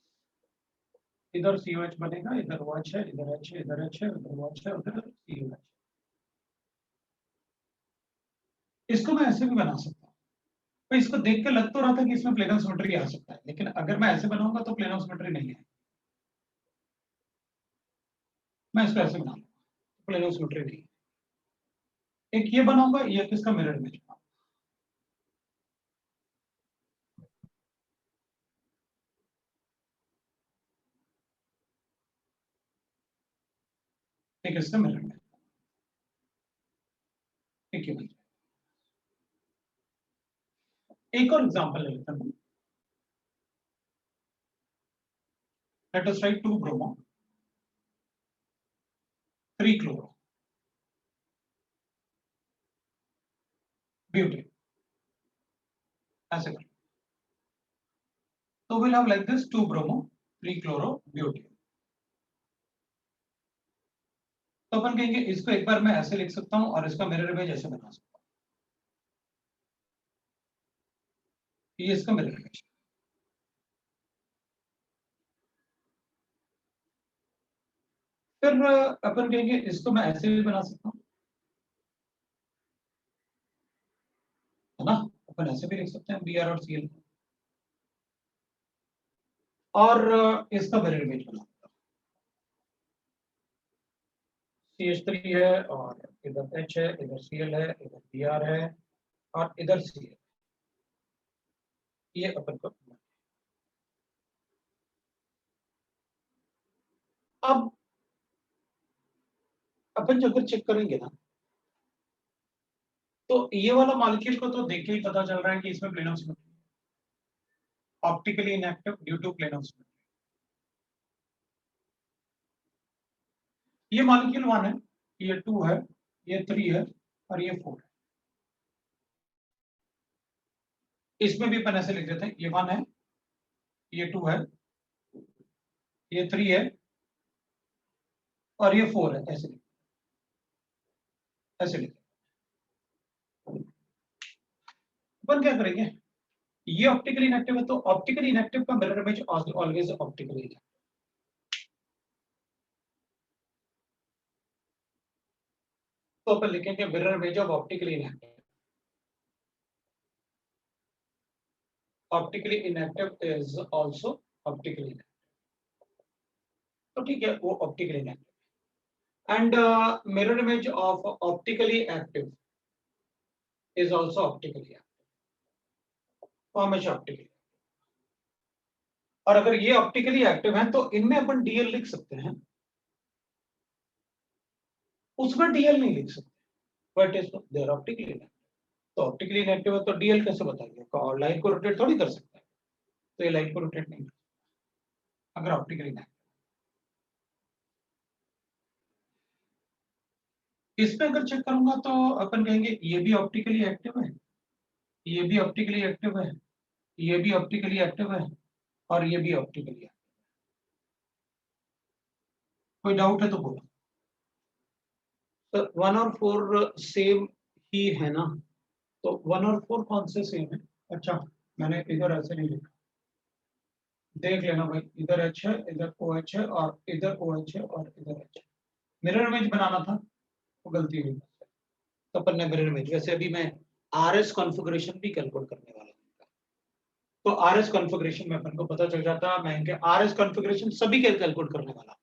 इधर COH बनेगा, इधर OH है, इधर H है, इधर H है, उधर OH है, उधर COH। इसको मैं ऐसे भी बना सकता हूँ, तो इसको देख के लग तो रहा था कि इसमें प्लेनर सिमेट्री आ सकता है, लेकिन अगर मैं ऐसे बनाऊंगा तो प्लेनर सिमेट्री नहीं है। मैं इसको ऐसे बना लूंगा, प्लेनर सिमेट्री नहीं है। एक ये बनाऊंगा, ये किसका मिरर इमेज, एक इसका मिरर इमेज, एक ये बन जाएगा। एक और एग्जांपल ले लेता हूं, let us right 2 bromo 3 chloro butane, ऐसे कर, तो will have like this 2 bromo 3 chloro butane. तो अपन कहेंगे इसको एक बार मैं ऐसे लिख सकता हूं और इसका मिरर इमेज ऐसे बना सकता हूं, ये इसका मिरर इमेज। फिर अपन कहेंगे इसको मैं ऐसे भी बना सकता हूं, है ना, अपन ऐसे भी लिख सकते हैं Br और Cl, और इसका मिरर इमेज बना सकता हूं, CH3 है और इधर H है, इधर Cl है, इधर Br है और इधर Cl, ये अपन को। अब अपन जब चेक करेंगे ना, तो ये वाला मॉलिक्यूल को तो देख के ही पता चल रहा है कि इसमें plane of symmetry, optically inactive due to plane of symmetry. ये मॉलिक्यूल 1 है, ये 2 है, ये 3 है और ये 4 है। इसमें भी अपन ऐसे लिख देते हैं, ये 1 है, ये 2 है, ये 3 है और ये 4 है, ऐसे लिख, ऐसे लिख। अपन क्या करेंगे, ये ऑप्टिकली इनएक्टिव है तो ऑप्टिकली इनएक्टिव का mirror image always optically inactive, तो अपन लिखेंगे mirror image of optically inactive, optically inactive is also optically inactive, तो ठीक है, वो optically inactive. And mirror image of optically active is also optically active, हमेशा ऑप्टिकली। और अगर ये ऑप्टिकली एक्टिव है तो इनमें अपन डीएल लिख सकते हैं, उसमें डीएल नहीं लिख सकते, but is there optically inactive. तो ऑप्टिकली इनएक्टिव है तो डीएल कैसे बताएंगे, और लाइट को रोटेट थोड़ी कर सकता है, तो ये लाइट को रोटेट नहीं कर सकता अगर ऑप्टिकली इनएक्टिव। इसमें अगर चेक करूंगा तो अपन कहेंगे ये भी ऑप्टिकली एक्टिव है, ये भी ऑप्टिकली एक्टिव है, ये भी ऑप्टिकली एक्टिव है और ये भी ऑप्टिकली एक्टिव। कोई डाउट है तो बोलो। तो 1 और 4 सेम ही है ना, तो 1 और 4 कौन से सेम है? अच्छा, मैंने इधर ऐसे नहीं लिखा, देख लेना भाई, इधर H है, इधर OH है, और इधर OH है, और इधर H है। मिरर इमेज बनाना था तो गलती हुई, तो अपन ने मिरर इमेज। वैसे अभी मैं RS कॉन्फ़िगरेशन भी कैलकुलेट करने वाला हूँ, तो RS कॉन्फ़िगरेशन में अपन को पता चल जाता, मैं इनके RS कॉन्फ़िगरेशन सभी के कैलकुलेट करने वाला।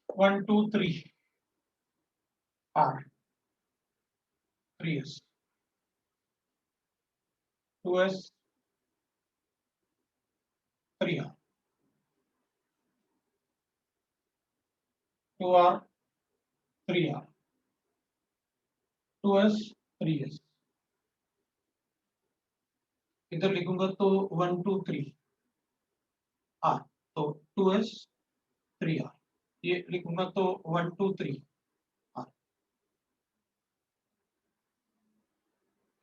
1 2 3 R 3S 2S 3R 2R 3R 2S 3S। इधर लिखूंगा तो 1 2 3 R, तो 2S 3R। ये लिखूंगा तो 1 2 3 R।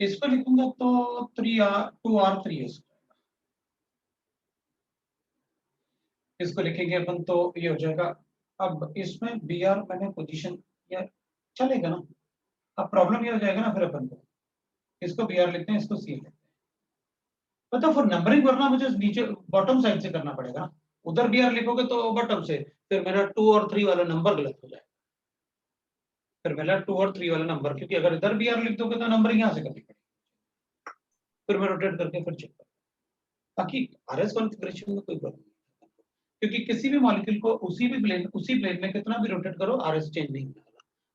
इसको लिखूंगा तो 3R 2R 3S। इसको लिखेंगे अपन तो ये हो जाएगा। अब इसमें बी आर मैंने पोजीशन या चलेगा ना। अब प्रॉब्लम ये हो जाएगा ना, फिर अपन को इसको बी आर लिखते हैं, इसको सी लिखते हैं। पता फिर नंबरिंग करना मुझे नीचे बॉटम साइड से करना पड़ेगा ना। उधर बी आर लिखोगे तो बॉटम से, फिर मेरा 2 और 3 वाला नंबर गलत हो जाएगा। फिर मेरा 2 और 3 वाला नंबर, क्योंकि अगर इधर बी आर लिख दोगे तो नंबरिंग यहाँ से करनी पड़ेगी। फिर मैं रोटेट करके फिर चेक करूँ, बाकी आरएस कॉन्फ़िगरेशन में कोई प्रॉब्लम नहीं, क्योंकि किसी भी मॉलिक्यूल को उसी प्लेन में कितना भी रोटेट करो, आरएस चेंज नहीं होगा,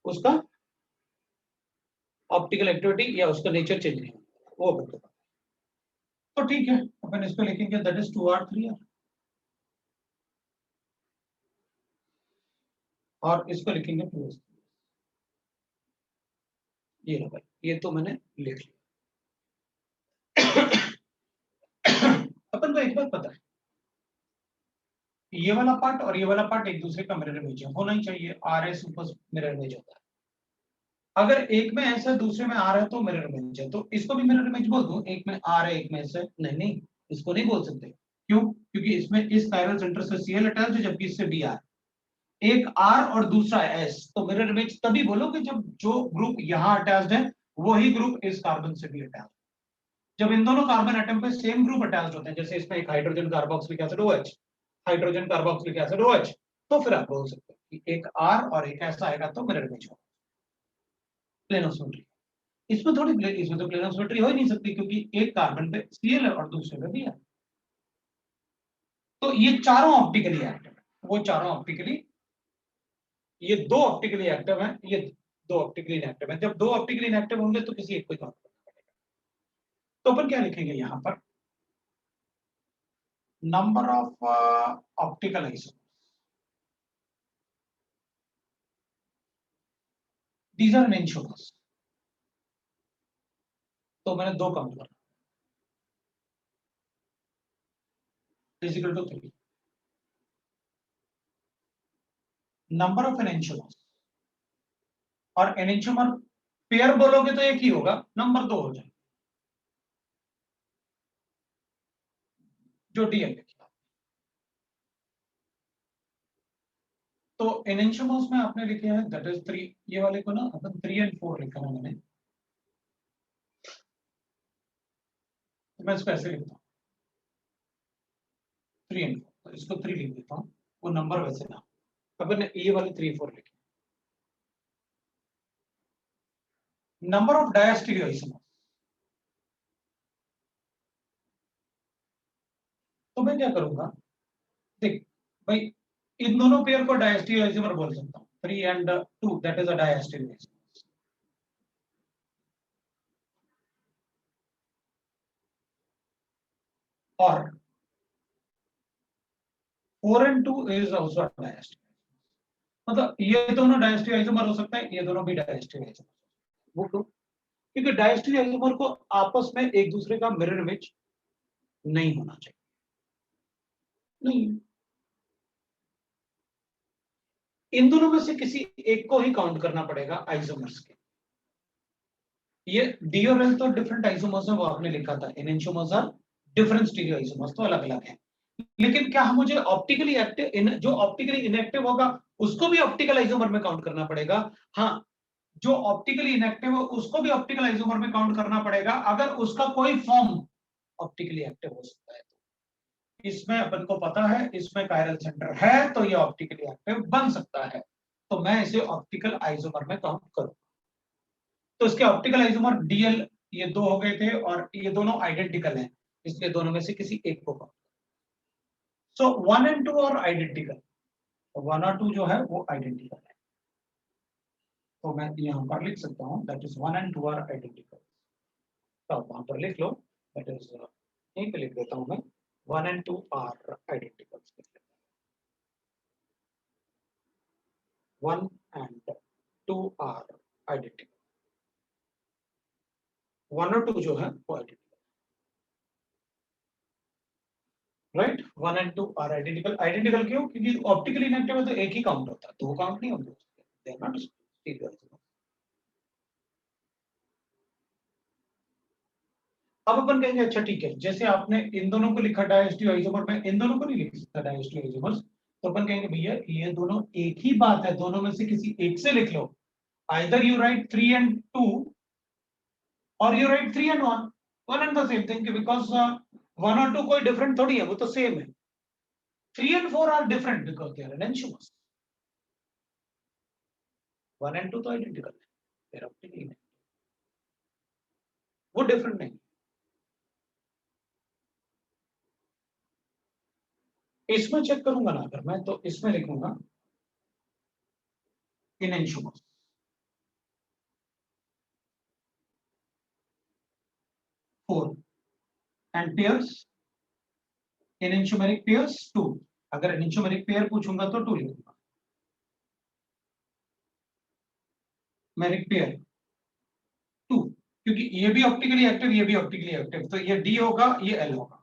उसका ऑप्टिकल एक्टिविटी या उसका नेचर चेंज नहीं होगा, वो अपन को पता है। तो ठीक है, अपन इसको लिखेंगे दैट इज 2R 3R, और इसको लिखेंगे 2S। ये लो भाई, ये तो मैंने लिख लिया। अपन को एक बात पता है, ये वाला पार्ट और ये वाला पार्ट एक दूसरे का मिरर इमेज होना ही चाहिए। RS ऊपर मिरर इमेज होता है। अगर एक में ऐसा दूसरे में आ रहा है तो मिरर इमेज है, तो इसको भी मिरर इमेज बोल दूं, एक में आ रहा है एक में ऐसा नहीं, नहीं इसको नहीं बोल सकते। क्यों? क्योंकि इसमें इस कायरल सेंटर से Cl अटैच है, जबकि इससे Br, एक R और दूसरा S, तो मिरर इमेज तभी बोलोगे जब जो ग्रुप यहाँ अटैच्ड है वही ग्रुप इस कार्बन से भी अटैच। जब इन दोनों कार्बन एटम पे सेम ग्रुप अटैच होते हैं, जैसे इसमें एक hydrogen carboxylic acid OH, hydrogen carboxylic acid OH, तो फिर आप बोल सकते हो कि एक R और एक ऐसा आएगा तो मिरर इमेज होगा। प्लेनोसिमेट्री, इसमें इसमें तो प्लेनोसिमेट्री हो ही नहीं सकती, क्योंकि एक कार्बन पे Cl है और दूसरे पे भी है। तो ये चारों ऑप्टिकली एक्टिव है, वो चारों ऑप्टिकली, ये दो ऑप्टिकली एक्टिव हैं, ये दो ऑप्टिकली इनएक्टिव हैं। जब दो ऑप्टिकली इनएक्टिव होंगे तो किसी एक को काउंट करना पड़ेगा। तो अपन क्या लिखेंगे यहां पर, number of optical isomers, these are enantiomers, तो मैंने दो काउंट करना, equal to 3। Number of enantiomers, और एनंटियोमर पेयर बोलोगे तो एक ही होगा, नंबर दो हो जाए, जो डीएल लिखा। तो एनंटियोमर्स में आपने लिखे हैं दैट इज 3, ये वाले को ना अपन 3 और 4 लिखा है मैंने, तो मैं इसको ऐसे लिखता हूँ 3 और 4, तो इसको 3 लिख देता हूँ, वो नंबर वैसे ना, अपन ने ये वाले 3 4 लिखे। नंबर ऑफ डायस्टीरियो आइसोमर्स, तो मैं क्या करूंगा, देख भाई, इन दोनों पेयर को डायस्टीरियो आइसोमर बोल सकता हूँ, 3 and 2 that is a diastereo isomer, और 4 and 2 इज आल्सो डायस्टीरियो, मतलब ये दोनों डायस्टीरियो आइसोमर हो सकता है, ये दोनों भी डायस्टीरियो आइसोमर। वो क्यों? क्योंकि डायस्टीरियो आइसोमर को आपस में एक दूसरे का मिरर इमेज नहीं होना चाहिए, नहीं, इन दोनों में से किसी एक को ही काउंट करना पड़ेगा आइसोमर्स के। ये डी और एल तो डिफरेंट आइसोमर्स है, वो आपने लिखा था, enantiomers are different stereo isomers, तो अलग अलग है। लेकिन क्या मुझे ऑप्टिकली एक्टिव, जो ऑप्टिकली इनएक्टिव होगा उसको भी ऑप्टिकल आइसोमर में काउंट करना पड़ेगा। हाँ, जो ऑप्टिकली इनएक्टिव है उसको भी ऑप्टिकल आइसोमर में काउंट करना पड़ेगा, अगर उसका कोई फॉर्म ऑप्टिकली एक्टिव हो सकता है तो। इसमें अपन को पता है इसमें कायरल सेंटर है, तो ये ऑप्टिकली एक्टिव बन सकता है, तो मैं इसे ऑप्टिकल आइसोमर में काउंट करूं। तो इसके ऑप्टिकल आइसोमर डीएल ये दो हो गए थे और ये दोनों आइडेंटिकल हैं, इसलिए दोनों में से किसी एक को count. So 1 and 2 are identical, तो 1 और 2 जो है वो आइडेंटिकल है, तो मैं यहां पर लिख सकता हूं that is 1 and 2 are identical. तो वहां पर लिख लो दैट इज, यहीं पे लिख देता हूं मैं 1 and 2 are identical. 1 and 2 are identical, 1 और 2 जो है वो identical, right. 1 and 2 are identical. Identical क्यों? क्योंकि ऑप्टिकली इनएक्टिव है तो एक ही काउंट होता है, दो काउंट नहीं होते, दे आर नॉट स्टीरियो। अब अपन कहेंगे अच्छा ठीक है, जैसे आपने इन दोनों को लिखा डायस्टियो आइसोमर में, इन दोनों को नहीं लिख सकता डायस्टियो आइसोमर्स, तो अपन कहेंगे भैया ये दोनों एक ही बात है, दोनों में से किसी एक से लिख लो। आइदर यू राइट 3 and 2 और you right 3 and 1, one and the same thing, because 1 और 2 कोई डिफरेंट थोड़ी है, वो तो सेम है। 3 and 4 are different because they are enantiomers. 1 and 2 तो आइडेंटिकल है, दे आर ऑप्टिकली नहीं, वो डिफरेंट नहीं। इसमें चेक करूंगा ना अगर मैं, तो इसमें लिखूंगा एनंटियोमर्स, 4 and pairs, एनेंटियोमेरिक पेयर्स 2। अगर एनेंटियोमेरिक पेयर पूछूंगा तो 2 लिखूंगा, मेरिक पेयर 2, क्योंकि ये भी ऑप्टिकली एक्टिव, ये भी ऑप्टिकली एक्टिव, तो ये डी होगा, ये एल होगा।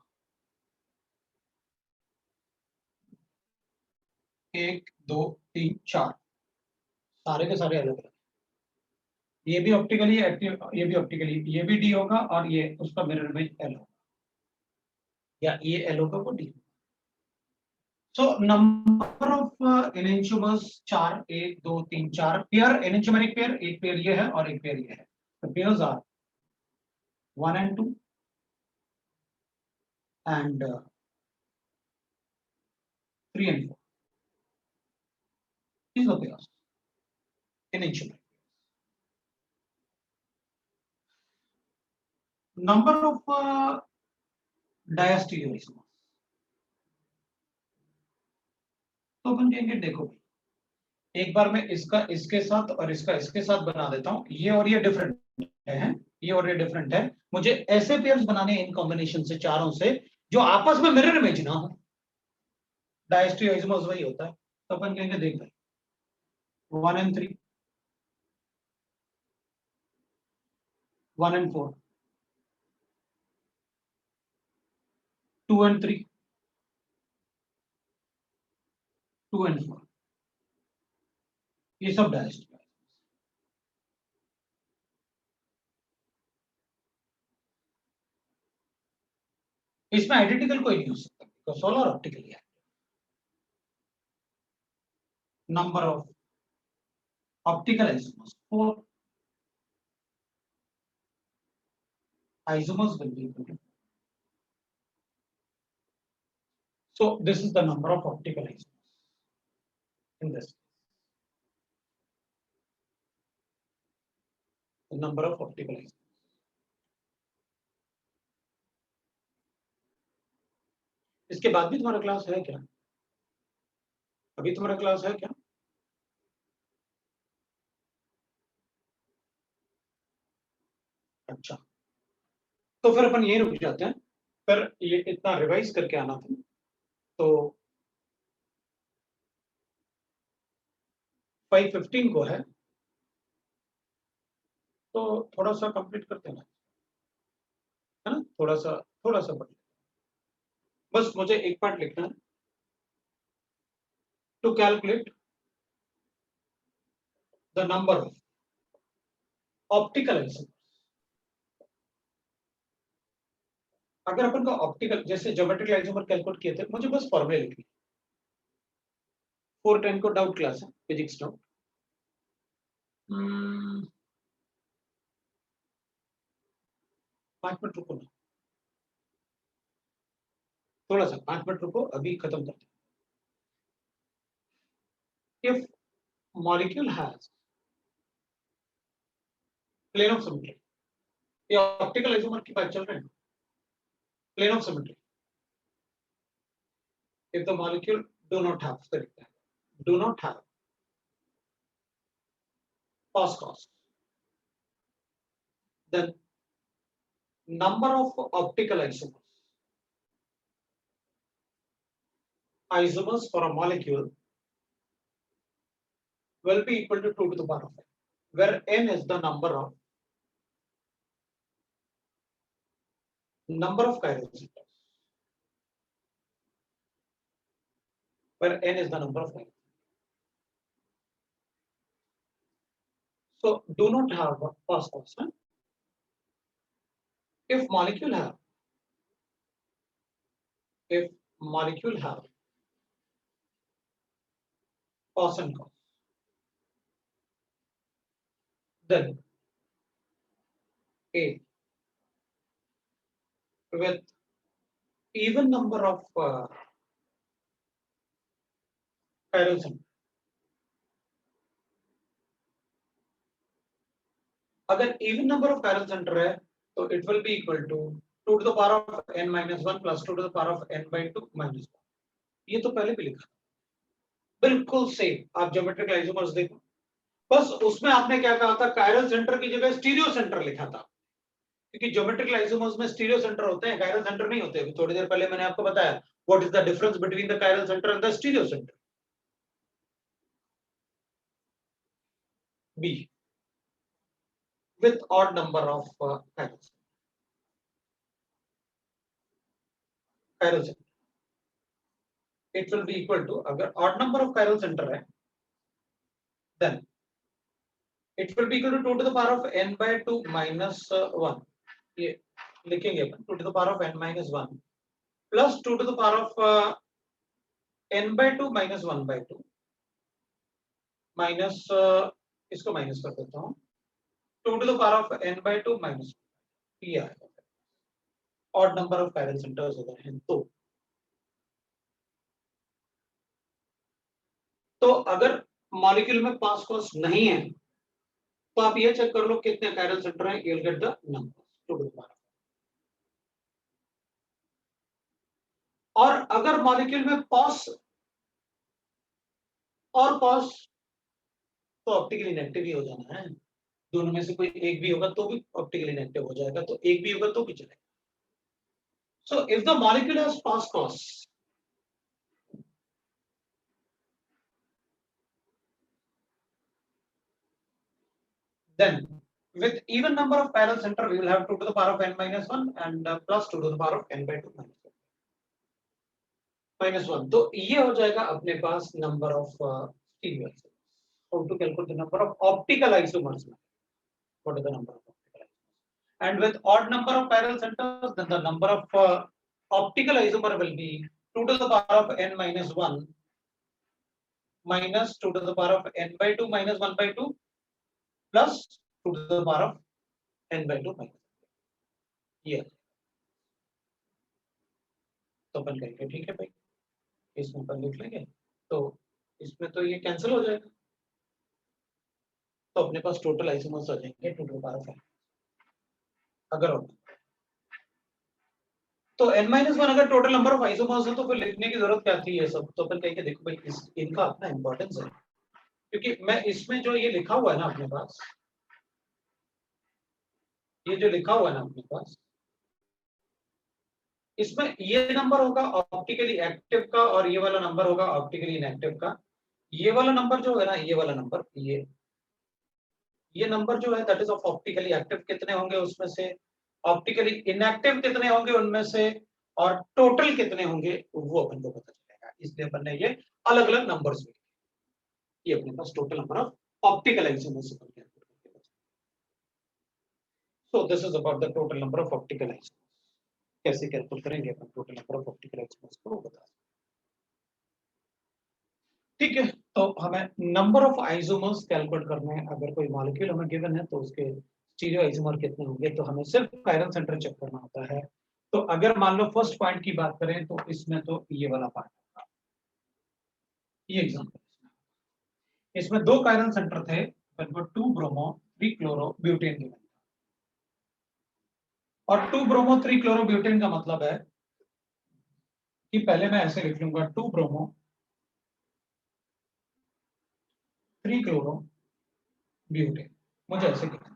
1 2 3 4 सारे के सारे अलग अलग, ये भी ऑप्टिकली एक्टिव, ये भी ऑप्टिकली, ये भी डी होगा और ये उसका मिरर इमेज एल होगा, या ये एल होगा वो D. So number of enantiomers 4, 1 2 3 4 pair, enantiomeric pair, एक पेयर ये है और एक पेयर ये है, तो pairs are 1 and 2 and 3 and 4, these are the pairs in enantiomeric. Number of diastereoisomers, तो अपन कहेंगे देखो भाई, एक बार मैं इसका इसके साथ और इसका इसके साथ बना देता हूं, ये और ये डिफरेंट है, ये और ये डिफरेंट है, मुझे ऐसे पेयर्स बनाने इन कॉम्बिनेशन से चारों से जो आपस में मिरर इमेज ना हो, डायस्टेरियोइसमर्स वही होता है, तो अपन कहेंगे देख भाई 1 and 3, 1 and 4, 2 and 3, 2 and 4, ये सब डायस्टेरियोइसमर्स। इसमें आइडेंटिकल कोई नहीं हो सकता बिकॉज सोलर ऑप्टिकली है। Number of optical isomers 4, isomers will be equal to, so this is the number of optical isomers in this, the number of optical isomers। इसके बाद भी तुम्हारा क्लास है क्या? अभी तुम्हारा क्लास है क्या? अच्छा, तो फिर अपन यही रुक जाते हैं, फिर ये इतना रिवाइज करके आना था, तो 5:15 को है, तो थोड़ा सा कंप्लीट करते हैं, है ना, थोड़ा सा पढ़, बस मुझे एक पार्ट लिखना है, to calculate the number of optical isomers. अगर अपन को ऑप्टिकल जैसे ज्योमेट्रिकल आइसोमर कैलकुलेट किए थे, मुझे बस फॉर्मूले लिखनी, 4:10 को डाउट क्लास है, फिजिक्स डाउट। 5 मिनट रुको ना, थोड़ा सा 5 मिनट रुको, अभी खत्म करते हैं। If molecule has plane of symmetry, ये ऑप्टिकल आइसोमर की बात चल रही है, plane of symmetry, if the molecule do not have cos, then number of optical isomers for a molecule will be equal to 2 to the power of n, where n is the number of chiral centers, where n is the number of chiral. So do not have cos. If molecule have cos and cos, then A with even number of chiral centers, अगर even number of chiral center है तो it will be equal to 2 to the power of n minus 1 plus 2 to the power of n by 2 minus 1. ये तो पहले भी लिखा, बिल्कुल same. आप ज्योमेट्रिकल आइसोमर्स देखो, बस उसमें आपने क्या कहा था, कायरल सेंटर की जगह स्टीरियो सेंटर लिखा था, क्योंकि ज्योमेट्रिकल आइसोमर्स में स्टीरियो सेंटर होते हैं, कायरल सेंटर नहीं होते। थोड़ी देर पहले मैंने आपको बताया what is the difference between the chiral center and the stereo center. Be with odd number of chiral center, it will be equal to, अगर odd number of chiral center है, then it will be equal to 2 to the power of n by 2 minus 1, ये लिखेंगे अपन 2 to the power of n minus 1 plus 2 to the power of n by 2 minus 1 by 2 minus इसको minus कर देता हूँ, 2 to the power of n by 2 minus 1, ये आएगा। odd number of chiral centers अगर हैं तो अगर मॉलिक्यूल में पास कॉस नहीं है तो आप ये चेक कर लो कितने कायरल सेंटर हैं, you'll get the number 2 to the power. और अगर मॉलिक्यूल में पॉस और पॉस तो ऑप्टिकली इनएक्टिव ही हो जाना है, दोनों में से कोई एक भी होगा तो भी ऑप्टिकली इनएक्टिव हो जाएगा, तो एक भी होगा तो भी चलेगा। So if the molecule has pass cos, then with even number of chiral center we will have 2 to the power of n minus 1 and plus 2 to the power of n by 2 minus 1. तो ये हो जाएगा अपने पास number of stereo isomers. How to calculate the number of optical isomers? What is the number of optical isomers? And with odd number of chiral centers, then the number of optical isomer will be 2 to the power of n minus 1 minus 2 to the power of n by 2 minus 1 by 2 plus 2 to the power of n by 2 minus 1. ये तो अपन करेंगे, ठीक है भाई, इसमें अपन लिख लेंगे, तो इसमें तो ये कैंसिल हो जाएगा, तो अपने पास टोटल आइसोमर्स आ जाएंगे 2 to the power of n अगर हो तो n-1 अगर टोटल नंबर ऑफ आइसोमर्स है तो फिर लिखने की जरूरत क्या थी ये सब, तो अपन कहेंगे देखो भाई इनका अपना इंपॉर्टेंस है, क्योंकि मैं इसमें जो ये लिखा हुआ है ना अपने पास, ये जो लिखा हुआ है ना अपने पास, इसमें ये नंबर होगा ऑप्टिकली एक्टिव का और ये वाला नंबर होगा ऑप्टिकली इनएक्टिव का। ये वाला नंबर जो है ना, ये वाला नंबर, ये नंबर जो है that is of optically active कितने होंगे उसमें से, ऑप्टिकली इनएक्टिव कितने होंगे उनमें से, और टोटल कितने होंगे वो अपन को पता चलेगा, इसलिए अपन ने ये अलग अलग नंबर्स लिखे, ये अपने पास total number of optical isomers अपन कैलकुलेट करके। So this is about the total number of optical isomers. कैसे कैलकुलेट करेंगे अपन total number of optical isomers को बता, ठीक है। तो हमें नंबर ऑफ आइसोमर्स कैलकुलेट करना है, अगर कोई मॉलिक्यूल हमें गिवन है तो उसके स्टीरियो आइसोमर कितने होंगे, तो हमें सिर्फ कायरल सेंटर चेक करना होता है, तो अगर मान लो फर्स्ट पॉइंट की बात करें तो इसमें तो ये वाला पार्ट होगा, ये एग्जांपल इसमें 2 कायरल सेंटर थे, 2 ब्रोमो 3 क्लोरो ब्यूटेन के, और 2 ब्रोमो 3 क्लोरो ब्यूटेन का मतलब है कि पहले मैं ऐसे लिख लूंगा 2 ब्रोमो 3 क्लोरो ब्यूटेन, मुझे ऐसे लिखना।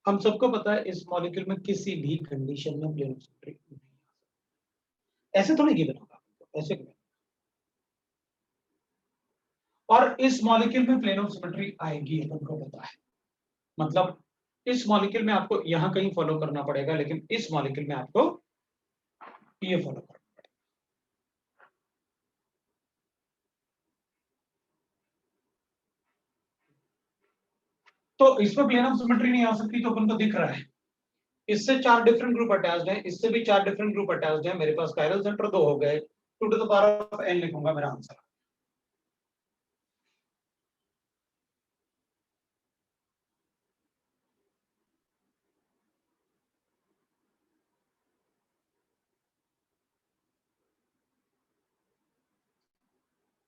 हम सबको पता है इस मॉलिक्यूल में किसी भी कंडीशन में प्लेन ऑफ सिमेट्री नहीं, ऐसे थोड़ी गिवन होगा, ऐसे गिवन, और इस मॉलिक्यूल में प्लेन ऑफ सिमेट्री आएगी, तुमको पता है, मतलब इस मॉलिक्यूल में आपको यहां कहीं फॉलो करना पड़ेगा, लेकिन इस मॉलिक्यूल में आपको ये फॉलो करना पड़ेगा। तो इसमें प्लेन ऑफ सिमेट्री नहीं आ सकती, तो अपन को दिख रहा है इससे 4 डिफरेंट ग्रुप अटैच्ड है, इससे भी 4 डिफरेंट ग्रुप अटैच्ड है, मेरे पास कायरल सेंटर 2 हो गए, 2 to the power of n लिखूंगा मेरा आंसर।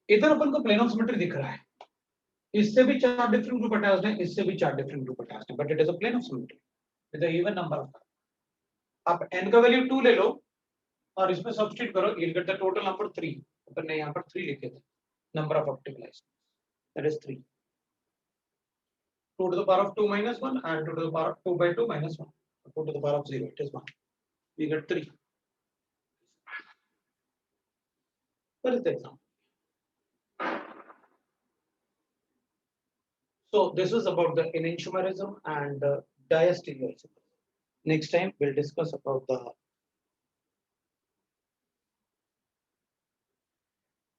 इधर अपन को प्लेन ऑफ सिमेट्री दिख रहा है, इससे भी 4 डिफरेंट ग्रुप अटैच्ड है, इससे भी 4 डिफरेंट ग्रुप अटैच्ड है, but it is a plane of symmetry with a even number of, आप n का वैल्यू 2 ले लो और इसमें सब्स्टिट्यूट करो, you'll get the total number 3, अपन ने यहाँ पर 3 लिखे थे, number of optical isomers, that is 3, 2 to the power of 2 minus 1 and 2 to the power of 2 by 2 minus 1, 2 to the power of 0, it is 1, we get 3. What is the example? So this is about the enantiomerism and diastereoism. Next time we'll discuss about the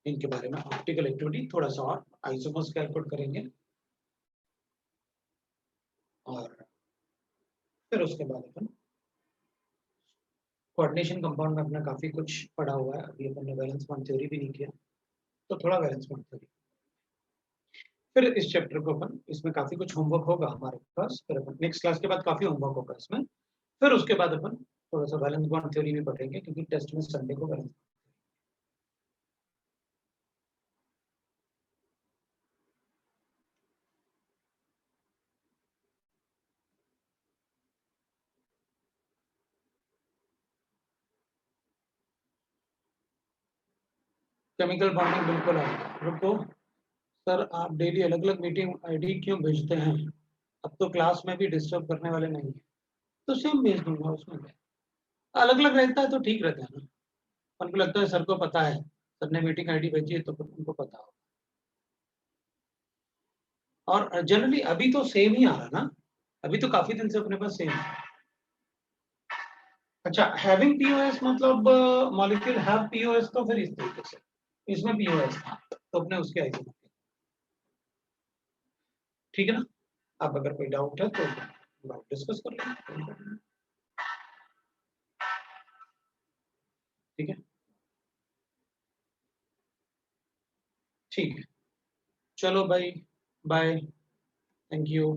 इनके बारे में optical activity, थोड़ा सा और isomers calculate करेंगे, और फिर उसके बाद अपन कोऑर्डिनेशन कंपाउंड में अपना काफी कुछ पढ़ा हुआ है, अभी अपन ने वैलेंस बॉन्ड थ्योरी भी नहीं किया, तो थोड़ा वैलेंस बॉन्ड थ्योरी, फिर इस चैप्टर को अपन, इसमें काफी कुछ होमवर्क होगा हमारे पास, फिर अपन नेक्स्ट क्लास के बाद काफी होमवर्क होगा इसमें, फिर उसके बाद अपन थोड़ा सा वैलेंस बॉन्ड थ्योरी भी पढ़ेंगे, क्योंकि टेस्ट में संडे को वैलेंस केमिकल बॉन्डिंग बिल्कुल आएगा। रुको सर, आप डेली अलग अलग मीटिंग आईडी क्यों भेजते हैं? अब तो क्लास में भी डिस्टर्ब करने वाले नहीं है, तो सेम भेज दूंगा, उसमें क्या, अलग अलग रहता है तो ठीक रहता है ना, उनको लगता है सर को पता है, सर ने मीटिंग आईडी भेजी है तो उनको पता हो, और जनरली अभी तो सेम ही आ रहा ना, अभी तो काफी दिन से अपने पास सेम है। अच्छा, हैविंग पीओएस मतलब मॉलिक्यूल हैव पीओएस, तो फिर इस तरीके से इसमें पीओएस था तो अपने उसके आइसोमर, ठीक है ना। अब अगर कोई डाउट है तो डाउट डिस्कस कर लेंगे, ठीक है, ठीक है, चलो भाई, बाय, थैंक यू।